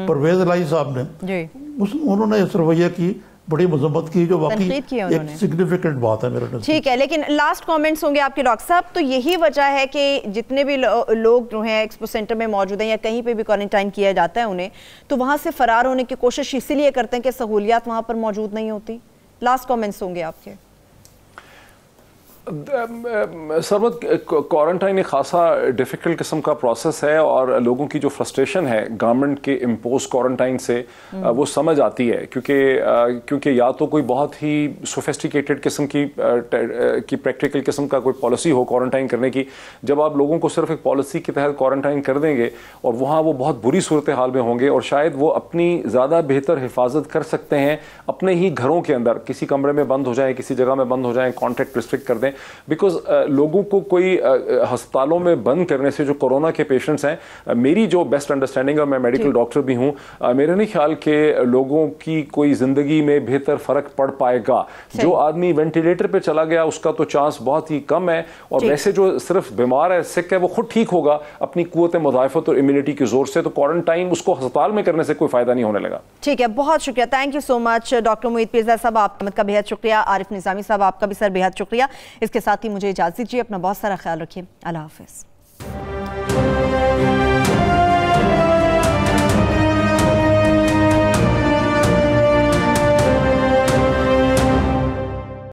परवेज इलाही साहब ने, उन्होंने इस रवैये की बड़ी मजम्मत की, जो वाकई एक सिग्निफिकेंट बात है मेरे नज़र। ठीक है, लेकिन लास्ट कमेंट्स होंगे आपके डॉक्टर साहब। तो यही वजह है कि जितने भी लोग जो हैं एक्सपो सेंटर में मौजूद हैं या कहीं पे भी क्वारंटाइन किया जाता है उन्हें, तो वहाँ से फरार होने की कोशिश इसीलिए करते हैं कि सहूलियात वहाँ पर मौजूद नहीं होती। लास्ट कमेंट्स होंगे आपके। सरवत, क्वारंटाइन एक खासा डिफ़िकल्ट किस्म का प्रोसेस है और लोगों की जो फ्रस्ट्रेशन है गवर्नमेंट के इम्पोज क्वारंटाइन से वो समझ आती है, क्योंकि या तो कोई बहुत ही सोफिस्टिकेटेड किस्म की प्रैक्टिकल किस्म का कोई पॉलिसी हो क्वारंटाइन करने की। जब आप लोगों को सिर्फ एक पॉलिसी के तहत क्वारंटाइन कर देंगे और वहाँ वो बहुत बुरी सूरत हाल में होंगे और शायद वो अपनी ज़्यादा बेहतर हिफाजत कर सकते हैं अपने ही घरों के अंदर, किसी कमरे में बंद हो जाएँ, किसी जगह में बंद हो जाएँ, कॉन्टैक्ट रिस्ट्रिक्ट कर दें। बिकॉज लोगों को कोई अस्पतालों में बंद करने से जो कोरोना के पेशेंट्स हैं, मेरी जो बेस्ट अंडरस्टैंडिंग है, मैं मेडिकल डॉक्टर भी हूँ, मेरे नहीं ख्याल के लोगों की कोई जिंदगी में बेहतर फर्क पड़ पाएगा। जो आदमी वेंटिलेटर पे चला गया उसका तो चांस बहुत ही कम है, और वैसे जो सिर्फ बीमार है, सिक है, वो खुद ठीक होगा अपनी कुव्वत मुदाफ़त और इम्यूनिटी की जोर से। तो क्वारंटाइन उसको अस्पताल में करने से कोई फायदा नहीं होने लगा। ठीक है, बहुत शुक्रिया, thank you so much doctor Moid Pirzada साहब, आपका बेहद शुक्रिया। आरिफ निज़ामी साहब, आपका भी सर बेहद शुक्रिया। इसके साथ ही मुझे इजाज़त दीजिए, अपना बहुत सारा ख्याल रखिए, अल्लाह हाफ़िज़।